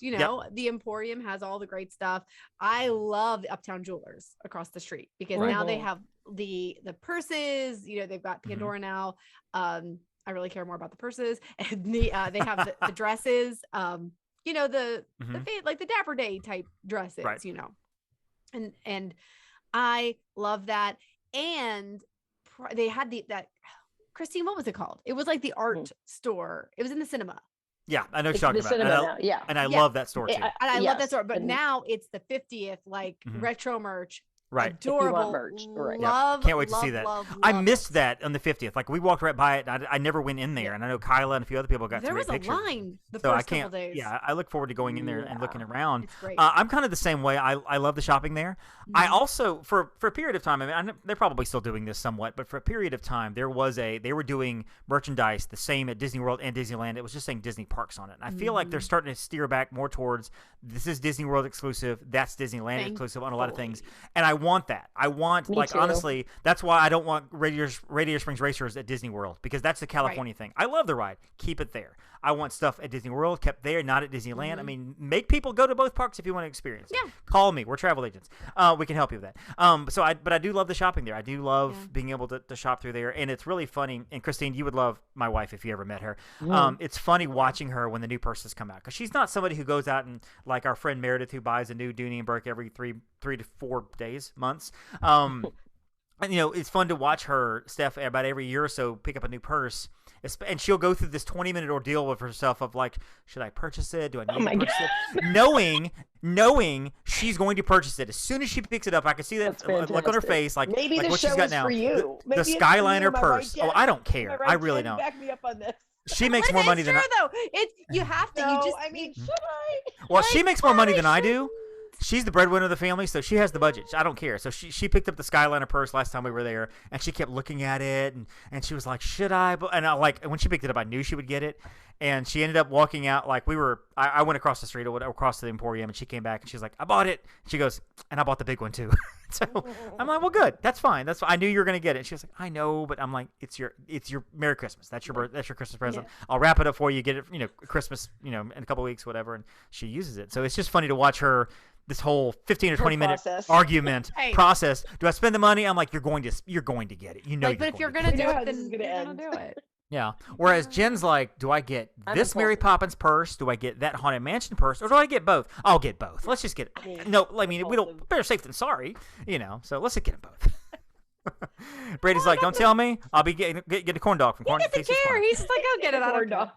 The Emporium has all the great stuff. I love the Uptown Jewelers across the street because Right. now they have the purses. They've got Mhm. Pandora now. I really care more about the purses and they have the dresses. The Mhm. like the Dapper Day type dresses. Right. And I love that. And they had that. Christine, what was it called? It was like the art store. It was in the cinema. Yeah, I know what It's you're the talking about. cinema now. Yeah. And I Yeah. love that store too. And I love that Yes, store. But and- now it's the 50th Mhm. retro merch. Right. If you want adorable. merch, right. Yeah, Love, can't wait to love, see that. love, I love missed it. that on the 50th. Like we walked right by it, and I never went in there. And I know Kyla and a few other people got There some was great a pictures. line the So I first couple can't. days. Yeah, I look forward to going in there and looking around. It's great. I'm kind of the same way. I love the shopping there. I Mm-hmm. also for a period of time. I mean, they're probably still doing this somewhat, but for a period of time, they were doing merchandise the same at Disney World and Disneyland. It was just saying Disney Parks on it. And I feel like they're Mm-hmm. starting to steer back more towards this is Disney World exclusive, that's Disneyland exclusive on a lot of things, and I want that. I want Me like too. honestly, that's why I don't want Radiator Springs Racers at Disney World because that's the California thing. I love the ride. Keep it there. I want stuff at Disney World kept there, not at Disneyland. I mean, make people go to both parks if you want to experience it. Yeah. Call me. We're travel agents. We can help you with that. But I do love the shopping there. I do love being able to shop through there, and it's really funny. And Christine, you would love my wife if you ever met her. It's funny watching her when the new purses come out because she's not somebody who goes out and like our friend Meredith who buys a new Dooney and Burke every three to 4 days, months. And, it's fun to watch her, Steph, about every year or so pick up a new purse. And she'll go through this 20-minute ordeal with herself of like, should I purchase it? Do I need to purchase it? Knowing she's going to purchase it. As soon as she picks it up, I can see that look on her face, like, maybe like the what show she's got is now. for you. The Maybe it's for you, Skyliner am I purse. right, Oh, Jen? I don't Am care. right, I really Jen? don't. Back me up on this. She makes But more it's money than true, I. though. It's you have to. No, You just. I mean, should I? Well, she makes more money than I do. shouldn't. She's the breadwinner of the family, so she has the budget. I don't care. So she picked up the Skyliner purse last time we were there, and she kept looking at it, and she was like, "Should I?" And when she picked it up, I knew she would get it. And she ended up walking out like we were. I went across the street or across to the Emporium, and she came back and she was like, "I bought it." She goes, "And I bought the big one too." So I'm like, "Well, good. That's fine. I knew you were gonna get it." And she was like, "I know, but I'm like, it's your Merry Christmas. That's your Christmas present. I'll wrap it up for you. Get it, Christmas, in a couple of weeks, whatever." And she uses it. So it's just funny to watch her. This whole 15 or 20 minute argument process. Do I spend the money? I'm like, you're going to get it. But if you're gonna do it, then you're gonna do it. Yeah. Whereas Jen's like, do I get this Mary Poppins purse? Do I get that Haunted Mansion purse? Or do I get both? I'll get both. Let's just get it. No, I mean, we don't. Better safe than sorry. So let's just get them both. Brady's like, don't tell me. I'll be getting a corn dog from Corn. He doesn't care. He's just like, I'll get it. I don't care.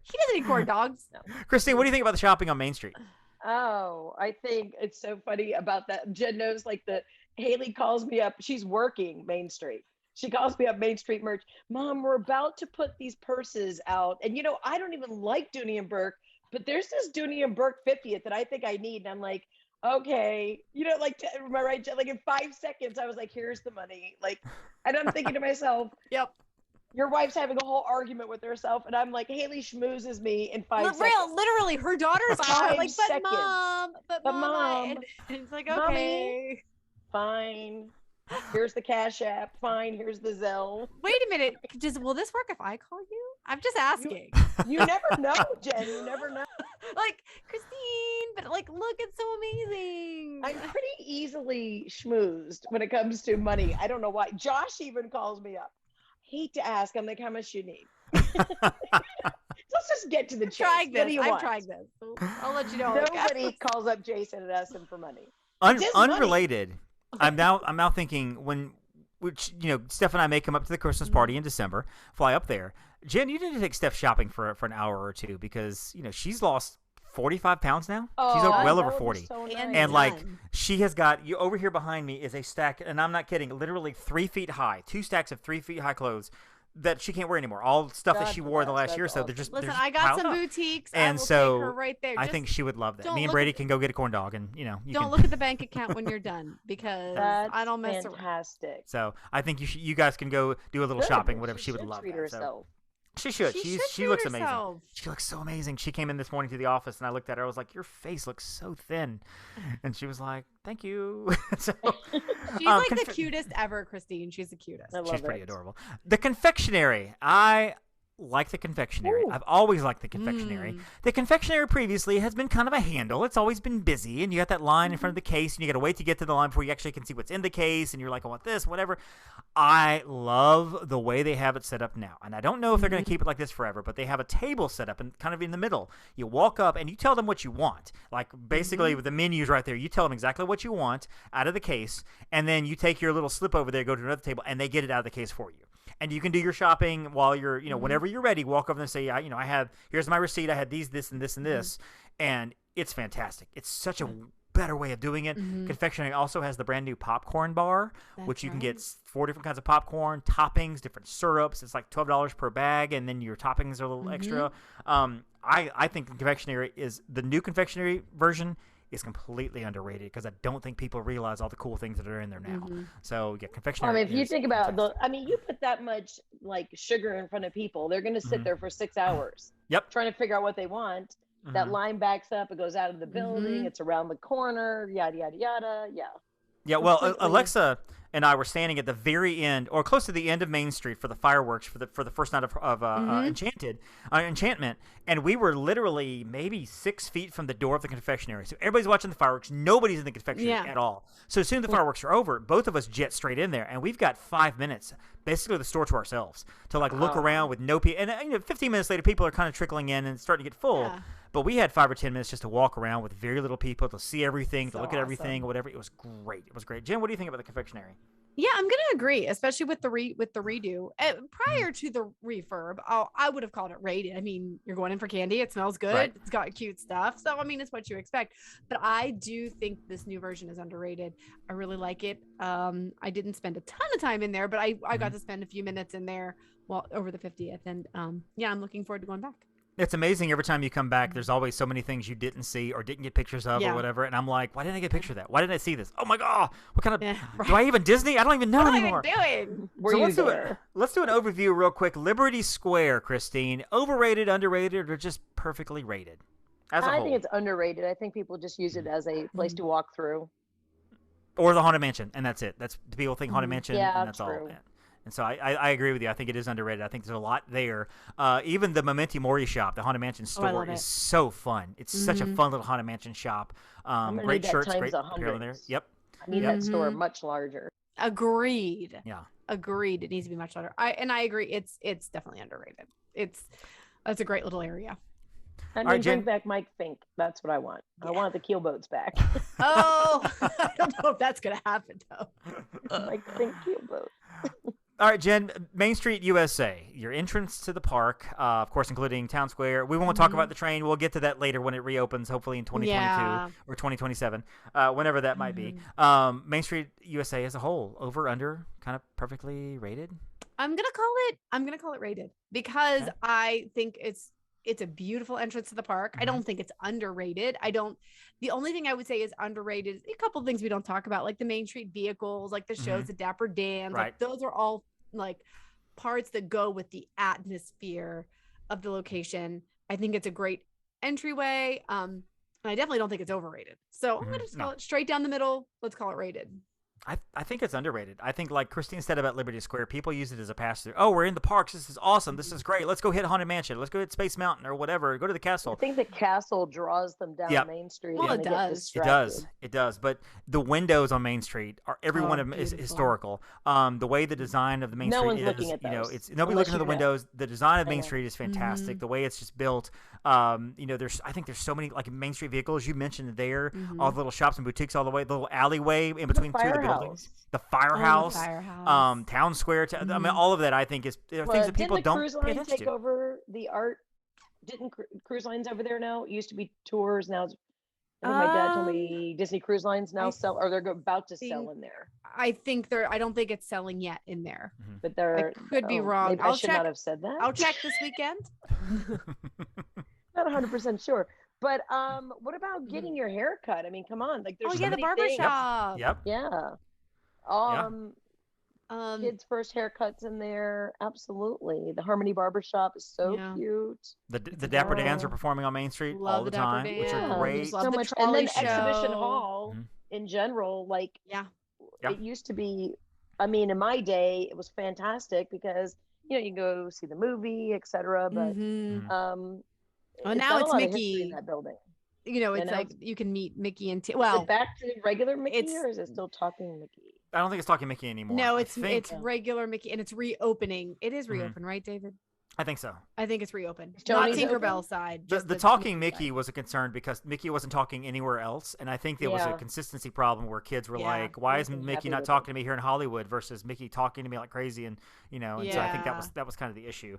He doesn't eat corn dogs. No. Christine, what do you think about the shopping on Main Street? Oh, I think it's so funny about that. Jen knows Haley calls me up. She's working Main Street. She calls me up Main Street merch. Mom, we're about to put these purses out. And, I don't even like Dooney and Burke, but there's this Dooney and Burke 50th that I think I need. And I'm like, okay, am I right, Jen? Like in 5 seconds, I was like, here's the money. And I'm thinking to myself, yep. Your wife's having a whole argument with herself, and I'm like, Haley schmoozes me in 5 seconds. Literally, her daughters are like, but mom, mom. And it's like, okay, fine. Here's the Cash App. Fine. Here's the Zelle. Wait a minute. Will this work if I call you? I'm just asking. You never know, Jen. You never know. Christine, but look, it's so amazing. I'm pretty easily schmoozed when it comes to money. I don't know why. Josh even calls me up. Hate to ask. I'm like, how much do you need? Let's just get to the chase. I'm want? trying this. I'll let you know. Nobody calls up Jason and asks him for money. Unrelated. I'm now thinking Steph and I may come up to the Christmas party in December, fly up there. Jen, you need to take Steph shopping for an hour or two because she's lost 45 pounds now. She's well over 40. So nice. And she has got you over here behind me is a stack, and I'm not kidding, literally 3 feet high, 2 stacks of 3 feet high clothes that she can't wear anymore. All stuff that she wore in the last year, so they're just listen. they're I got some up. boutiques, and I will so take her right there. I think she would love that. Me and Brady can go get a corn dog, and you don't look at the bank account when you're done because I don't mess around. Fantastic. So I think you guys can go do a little shopping, whatever. She would love treat that. herself. So. She should. She looks amazing. Herself. She looks so amazing. She came in this morning to the office, and I looked at her. I was like, "Your face looks so thin," and she was like, "Thank you." So, she's the cutest ever, Christine. She's the cutest. She's pretty adorable. The confectionery. I like the confectionery. I've always liked the confectionery. The confectionery previously has been kind of a handle. It's always been busy, and you got that line in front of the case, and you got to wait to get to the line before you actually can see what's in the case, and you're like, I want this, whatever. I love the way they have it set up now, and I don't know if they're going to keep it like this forever, but they have a table set up and kind of in the middle. You walk up, and you tell them what you want. Like, basically, with the menus right there, you tell them exactly what you want out of the case, and then you take your little slip over there, go to another table, and they get it out of the case for you. And you can do your shopping while you're, whenever you're ready, walk over and say, here's my receipt. I had these, this, and this, and this. And it's fantastic. It's such a better way of doing it. Confectionery also has the brand new popcorn bar, which you can get 4 different kinds of popcorn, toppings, different syrups. It's like $12 per bag, and then your toppings are a little extra. I think confectionery is the new confectionery version is completely underrated because I don't think people realize all the cool things that are in there now. So yeah, confectionery. I mean, if you think about fantastic. you put that much like sugar in front of people, they're going to sit there for 6 hours. Yep. Trying to figure out what they want. That line backs up, it goes out of the building, it's around the corner, yada yada yada. Yeah. Yeah, well, Alexa and I were standing at the very end, or close to the end of Main Street for the fireworks for the first night of Enchantment, and we were literally maybe 6 feet from the door of the confectionery. So everybody's watching the fireworks. Nobody's in the confectionery at all. So as soon as the fireworks are over, both of us jet straight in there, and we've got 5 minutes, basically the store to ourselves, to like look around with no people. And 15 minutes later, people are kind of trickling in and starting to get full. Yeah. But we had 5 or 10 minutes just to walk around with very little people, to see everything, to look at everything, whatever. It was great. It was great. Jen, what do you think about the confectionery? Yeah, I'm gonna agree, especially with the redo. Prior to the refurb, I would have called it rated. I mean, you're going in for candy. It smells good. Right. It's got cute stuff. So I mean, it's what you expect. But I do think this new version is underrated. I really like it. I didn't spend a ton of time in there, but I got to spend a few minutes in there over the 50th, and yeah, I'm looking forward to going back. It's amazing every time you come back. There's always so many things you didn't see or didn't get pictures of or whatever. And I'm like, why didn't I get a picture of that? Why didn't I see this? Oh my God. What kind of, do I even Disney? I don't even know anymore. What am I doing? Let's do an overview real quick. Liberty Square, Christine, overrated, underrated, or just perfectly rated as a whole? I think it's underrated. I think people just use it as a place to walk through. Or the Haunted Mansion. And that's it. That's people think Haunted Mansion. Yeah, and that's true. all. Yeah. And so I agree with you. I think it is underrated. I think there's a lot there. Even the Mementi Mori shop, the Haunted Mansion store, is so fun. It's such a fun little Haunted Mansion shop. Great shirts, great apparel there. Yep. I need that store much larger. Agreed. Yeah. Agreed. It needs to be much larger. I agree. It's definitely underrated. That's a great little area. I mean, bring back Mike Fink. That's what I want. Yeah. I want the keelboats back. Oh, I don't know if that's gonna happen though. Mike Fink keelboat. All right, Jen, Main Street USA, your entrance to the park, of course, including Town Square. We won't talk about the train. We'll get to that later when it reopens, hopefully in 2022 or 2027, whenever that might be. Main Street USA as a whole, over, under, kind of perfectly rated? I'm gonna call it rated because I think it's a beautiful entrance to the park. I don't think it's underrated. The only thing I would say is underrated is a couple of things we don't talk about, like the Main Street vehicles, like the shows, the Dapper Dans. Like those are all like parts that go with the atmosphere of the location. I think it's a great entryway. And I definitely don't think it's overrated. So I'm gonna just call it straight down the middle. Let's call it rated. I think it's underrated. I think, like Christine said about Liberty Square, people use it as a pass-through. Oh, we're in the parks. This is awesome. This is great. Let's go hit Haunted Mansion. Let's go hit Space Mountain or whatever. Go to the castle. I think the castle draws them down Main Street. Well, it does. It does. But the windows on Main Street every one of them is historical. The way the design of the Main Street is, looking at those. It's nobody looking at the windows. The design of Main Street is fantastic. The way it's just built. I think there's so many like Main Street vehicles you mentioned there. All the little shops and boutiques all the way. The little alleyway in between two of the buildings. The Firehouse, Town Square. I mean, all of that I think is things that people don't pay attention to. Didn't the cruise line take over the art? Didn't cruise lines over there now? It used to be tours. Now it's, I think my dad told me Disney Cruise Lines now sell, or they're about to sell in there. I don't think it's selling yet in there. But I could be wrong. I should not have said that. I'll check this weekend. Not 100% sure. But what about getting your hair cut? I mean, come on. Like there's the barbershop. Yep. Yeah. Kids' first haircuts in there. Absolutely. The Harmony Barbershop is so cute. The Dapper Dans are performing on Main Street all the time, which are great. So much. And then Exhibition Hall in general, like it used to be, I mean, in my day, it was fantastic because, you can go see the movie, etc. But now it's Mickey in that building. It's like you can meet Mickey and is it back to regular Mickey, or is it still Talking Mickey? I don't think it's Talking Mickey anymore. No, it's regular Mickey, and it's reopening. It is reopened, right, David? I think so. I think it's reopened. Not Tinkerbell side. The Talking Mickey was a concern because Mickey wasn't talking anywhere else, and I think there was a consistency problem where kids were like, "Why is Mickey not talking to me here in Hollywood versus Mickey talking to me like crazy?" And so I think that was kind of the issue.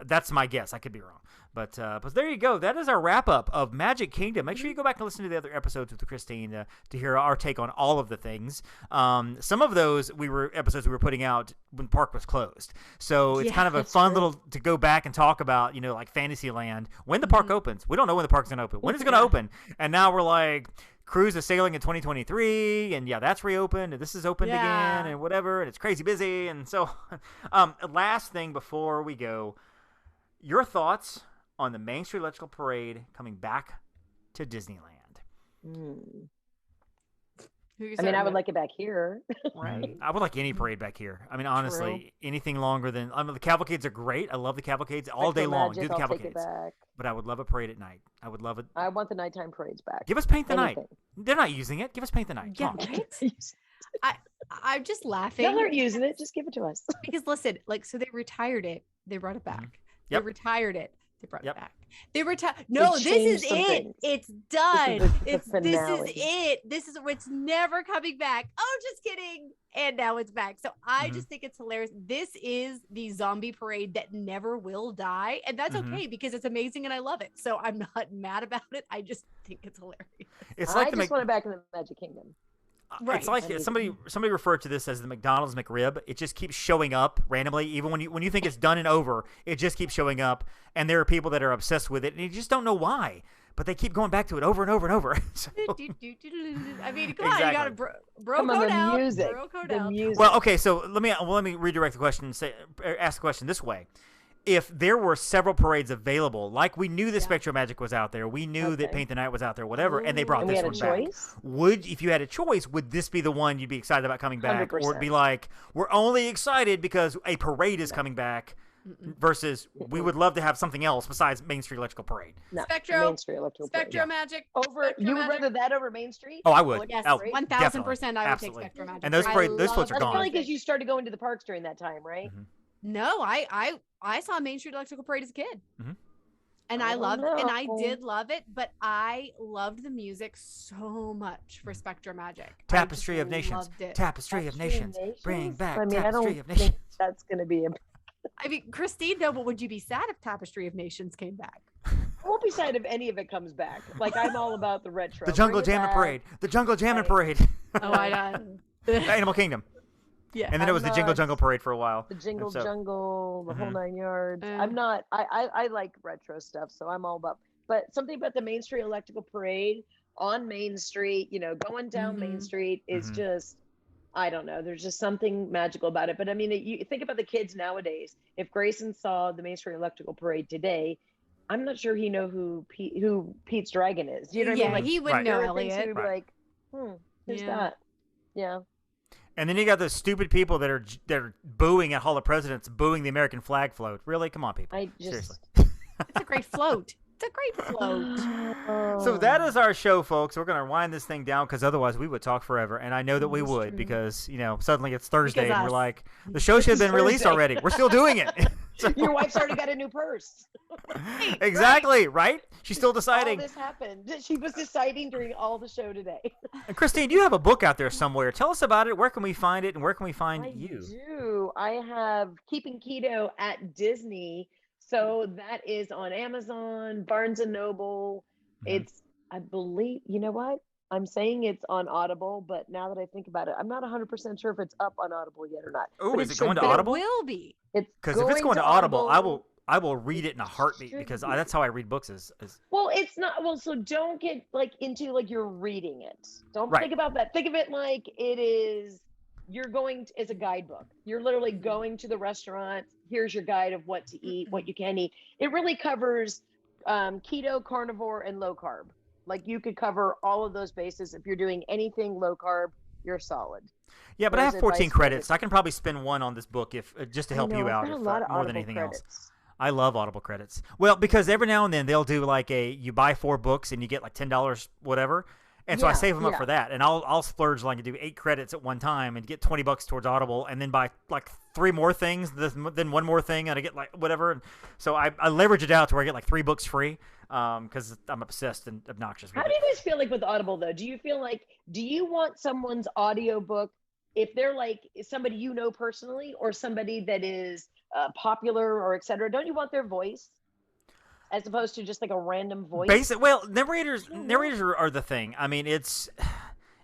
That's my guess. I could be wrong. But there you go. That is our wrap-up of Magic Kingdom. Make sure you go back and listen to the other episodes with Christine to hear our take on all of the things. Some of those episodes we were putting out when park was closed. So it's kind of a fun little to go back and talk about, like Fantasyland. When the park opens. We don't know when the park's going to open. When is it going to open? And now we're like, cruise is sailing in 2023, and that's reopened, and this is opened again, and whatever, and it's crazy busy. And so, last thing before we go, your thoughts on the Main Street Electrical Parade coming back to Disneyland? I would like it back here. Right. I would like any parade back here. I mean, honestly, anything longer than the cavalcades are great. I love the cavalcades all day long. Do the cavalcades, but I would love a parade at night. I would love it. I want the nighttime parades back. Give us Paint the Night. They're not using it. Give us Paint the Night. Yeah, I'm just laughing. Y'all aren't using it. Just give it to us. Because listen, so they retired it. They brought it back. They retired it. They brought it back. They retired. No, this is it. It's done. This is it. This is it's never coming back. Oh, just kidding. And now it's back. So I just think it's hilarious. This is the zombie parade that never will die. And that's okay because it's amazing and I love it. So I'm not mad about it. I just think it's hilarious. It's like I just want it back in the Magic Kingdom. Right. It's like somebody referred to this as the McDonald's McRib. It just keeps showing up randomly. Even when you think it's done and over, it just keeps showing up. And there are people that are obsessed with it, and you just don't know why. But they keep going back to it over and over and over. So, I mean, come on, you got to bro code out. The music. Well, okay, so let me redirect the question and ask the question this way. If there were several parades available, like we knew the Spectro Magic was out there, we knew that Paint the Night was out there, whatever, and they brought this one back. If you had a choice, would this be the one you'd be excited about coming back? 100%. Or it'd be like, we're only excited because a parade is coming back versus we would love to have something else besides Main Street Electrical Parade? No, Main Street Electrical Parade. Spectro Magic. You would rather that over Main Street? Oh, I would. Yes, oh, 1,000% I would take Spectro Magic. And those floats are gone. That's because you started going to the parks during that time, right? No, I saw Main Street Electrical Parade as a kid. And I did love it, but I loved the music so much for Spectro Magic. Tapestry of Nations. Tapestry of Nations. Bring back Tapestry of Nations. Think that's going to be I mean, Christine, no, but would you be sad if Tapestry of Nations came back? I won't be sad if any of it comes back. Like, I'm all about the retro. The Jungle Jamming Parade. The Jungle Jamming Parade. Oh, I know. Animal Kingdom. Yeah, and then it was the Jingle Jungle Parade for a while. The Jingle Jungle, the whole 9 yards. I'm not. I like retro stuff, so I'm all about. But something about the Main Street Electrical Parade on Main Street, going down Main Street is just. I don't know. There's just something magical about it. But I mean, you think about the kids nowadays. If Grayson saw the Main Street Electrical Parade today, I'm not sure he know who Pete's Dragon is. You know what I mean? Like, he wouldn't know Elliot. He'd be like, who's that? Yeah. And then you got those stupid people that are booing at Hall of Presidents, booing the American flag float. Really? Come on, people. Seriously. It's a great float. It's a great float. So that is our show, folks. We're going to wind this thing down because otherwise we would talk forever. And I know that we would because, suddenly it's Thursday and we're like, the show should have been released already. We're still doing it. So, your wife's already got a new purse. Exactly, right? She's still deciding. All this happened. She was deciding during all the show today. And Christine, you have a book out there somewhere. Tell us about it. Where can we find it and where can we find you? I do. I have Keeping Keto at Disney. So that is on Amazon, Barnes and Noble. It's, I believe, you know what? I'm saying it's on Audible, but now that I think about it, I'm not 100% sure if it's up on Audible yet or not. Oh, is it going to Audible? It will be. Because if it's going to Audible, I will read it in a heartbeat because that's how I read books. Well, it's not. Well, so don't get into you're reading it. Don't think about that. Think of it like it is. You're going as a guidebook. You're literally going to the restaurant. Here's your guide of what to eat, what you can eat. It really covers keto, carnivore, and low carb. Like you could cover all of those bases. If you're doing anything low carb, you're solid. Yeah, but I have 14 credits. I can probably spend one on this book if just to help you out more than anything else. I love Audible credits. Well, because every now and then they'll do you buy 4 books and you get like $10 whatever. And so I save them up for that, and I'll splurge and do 8 credits at one time and get $20 towards Audible, and then buy 3 more things, then 1 more thing, and I get whatever. And so I leverage it out to where I get 3 books free because I'm obsessed and obnoxious. How do you guys feel with Audible though? Do you feel do you want someone's audiobook if they're like somebody you know personally or somebody that is popular or etc., don't you want their voice as opposed to just like a random voice? Well, narrators are the thing. I mean, it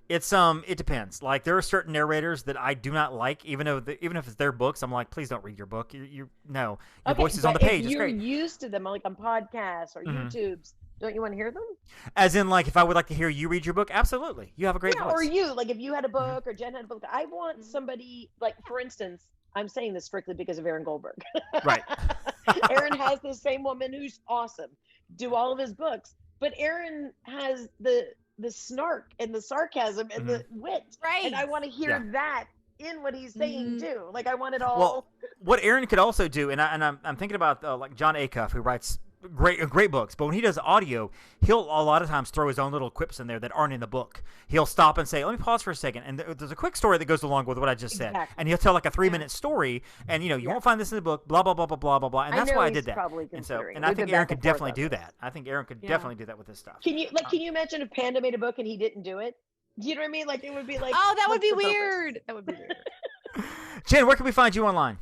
depends. Like there are certain narrators that I do not like, even if it's their books. I'm like, please don't read your book. Your voice is on the page. If it's you're great. used to them, like on podcasts or YouTubes, don't you want to hear them? As in, like, if I would like to hear you read your book, absolutely. You have a great voice. Or you, like, if you had a book or Jen had a book, I want somebody, like, for instance, I'm saying this strictly because of Aaron Goldberg. Right. Aaron has the same woman who's awesome, do all of his books, but Aaron has the snark and the sarcasm and the wit. Right. And I want to hear that in what he's saying too. Like, I want it all. Well, what Aaron could also do, and I'm thinking about like John Acuff, who writes great books, but when he does audio, he'll a lot of times throw his own little quips in there that aren't in the book. He'll stop and say, let me pause for a second, and there's a quick story that goes along with what I just said, and he'll tell like a 3-minute story, and you won't find this in the book, blah blah blah blah blah blah blah, and that's why I did that. And I think Aaron could definitely do that. I think Aaron could definitely do that with this stuff. Can you imagine if Panda made a book and he didn't do it? Do you know what I mean? Like, it would be like, oh, that would be weird. That would be weird. Jen, where can we find you online?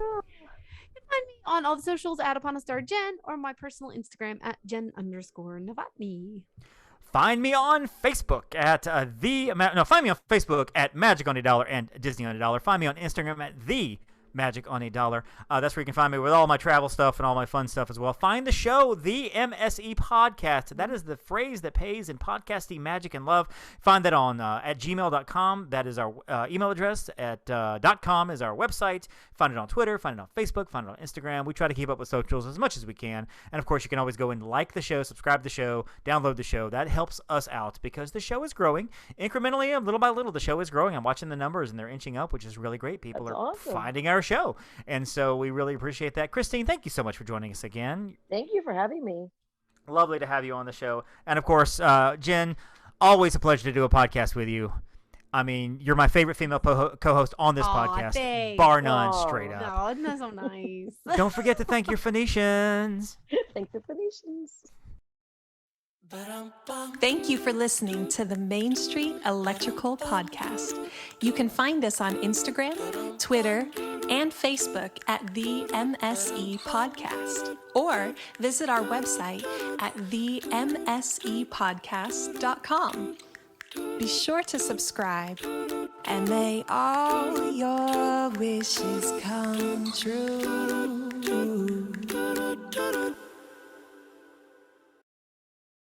Find me on all the socials at Upon a Star Jen, or my personal Instagram at Jen_Novotny. Find me on Facebook at find me on Facebook at Magic on a Dollar and Disney on a Dollar. Find me on Instagram at the Magic on a Dollar. That's where you can find me with all my travel stuff and all my fun stuff as well. Find the show, the MSE Podcast. That is the phrase that pays in podcasting magic and love. Find that on at gmail.com. That is our email address. At .com is our website. Find it on Twitter. Find it on Facebook. Find it on Instagram. We try to keep up with socials as much as we can. And, of course, you can always go and like the show, subscribe to the show, download the show. That helps us out because the show is growing. Incrementally, little by little, the show is growing. I'm watching the numbers, and they're inching up, which is really great. People are finding our show. And so we really appreciate that. Christine, thank you so much for joining us again. Thank you for having me. Lovely to have you on the show. And, of course, Jen, always a pleasure to do a podcast with you. I mean, you're my favorite female co-host on this podcast, thanks. Bar none, straight up. No, that's so nice. Don't forget to thank your Phoenicians. Thank the Phoenicians. Thank you for listening to the Main Street Electrical Podcast. You can find us on Instagram, Twitter, and Facebook at the MSE Podcast, or visit our website at themsepodcast.com. Be sure to subscribe, and may all your wishes come true.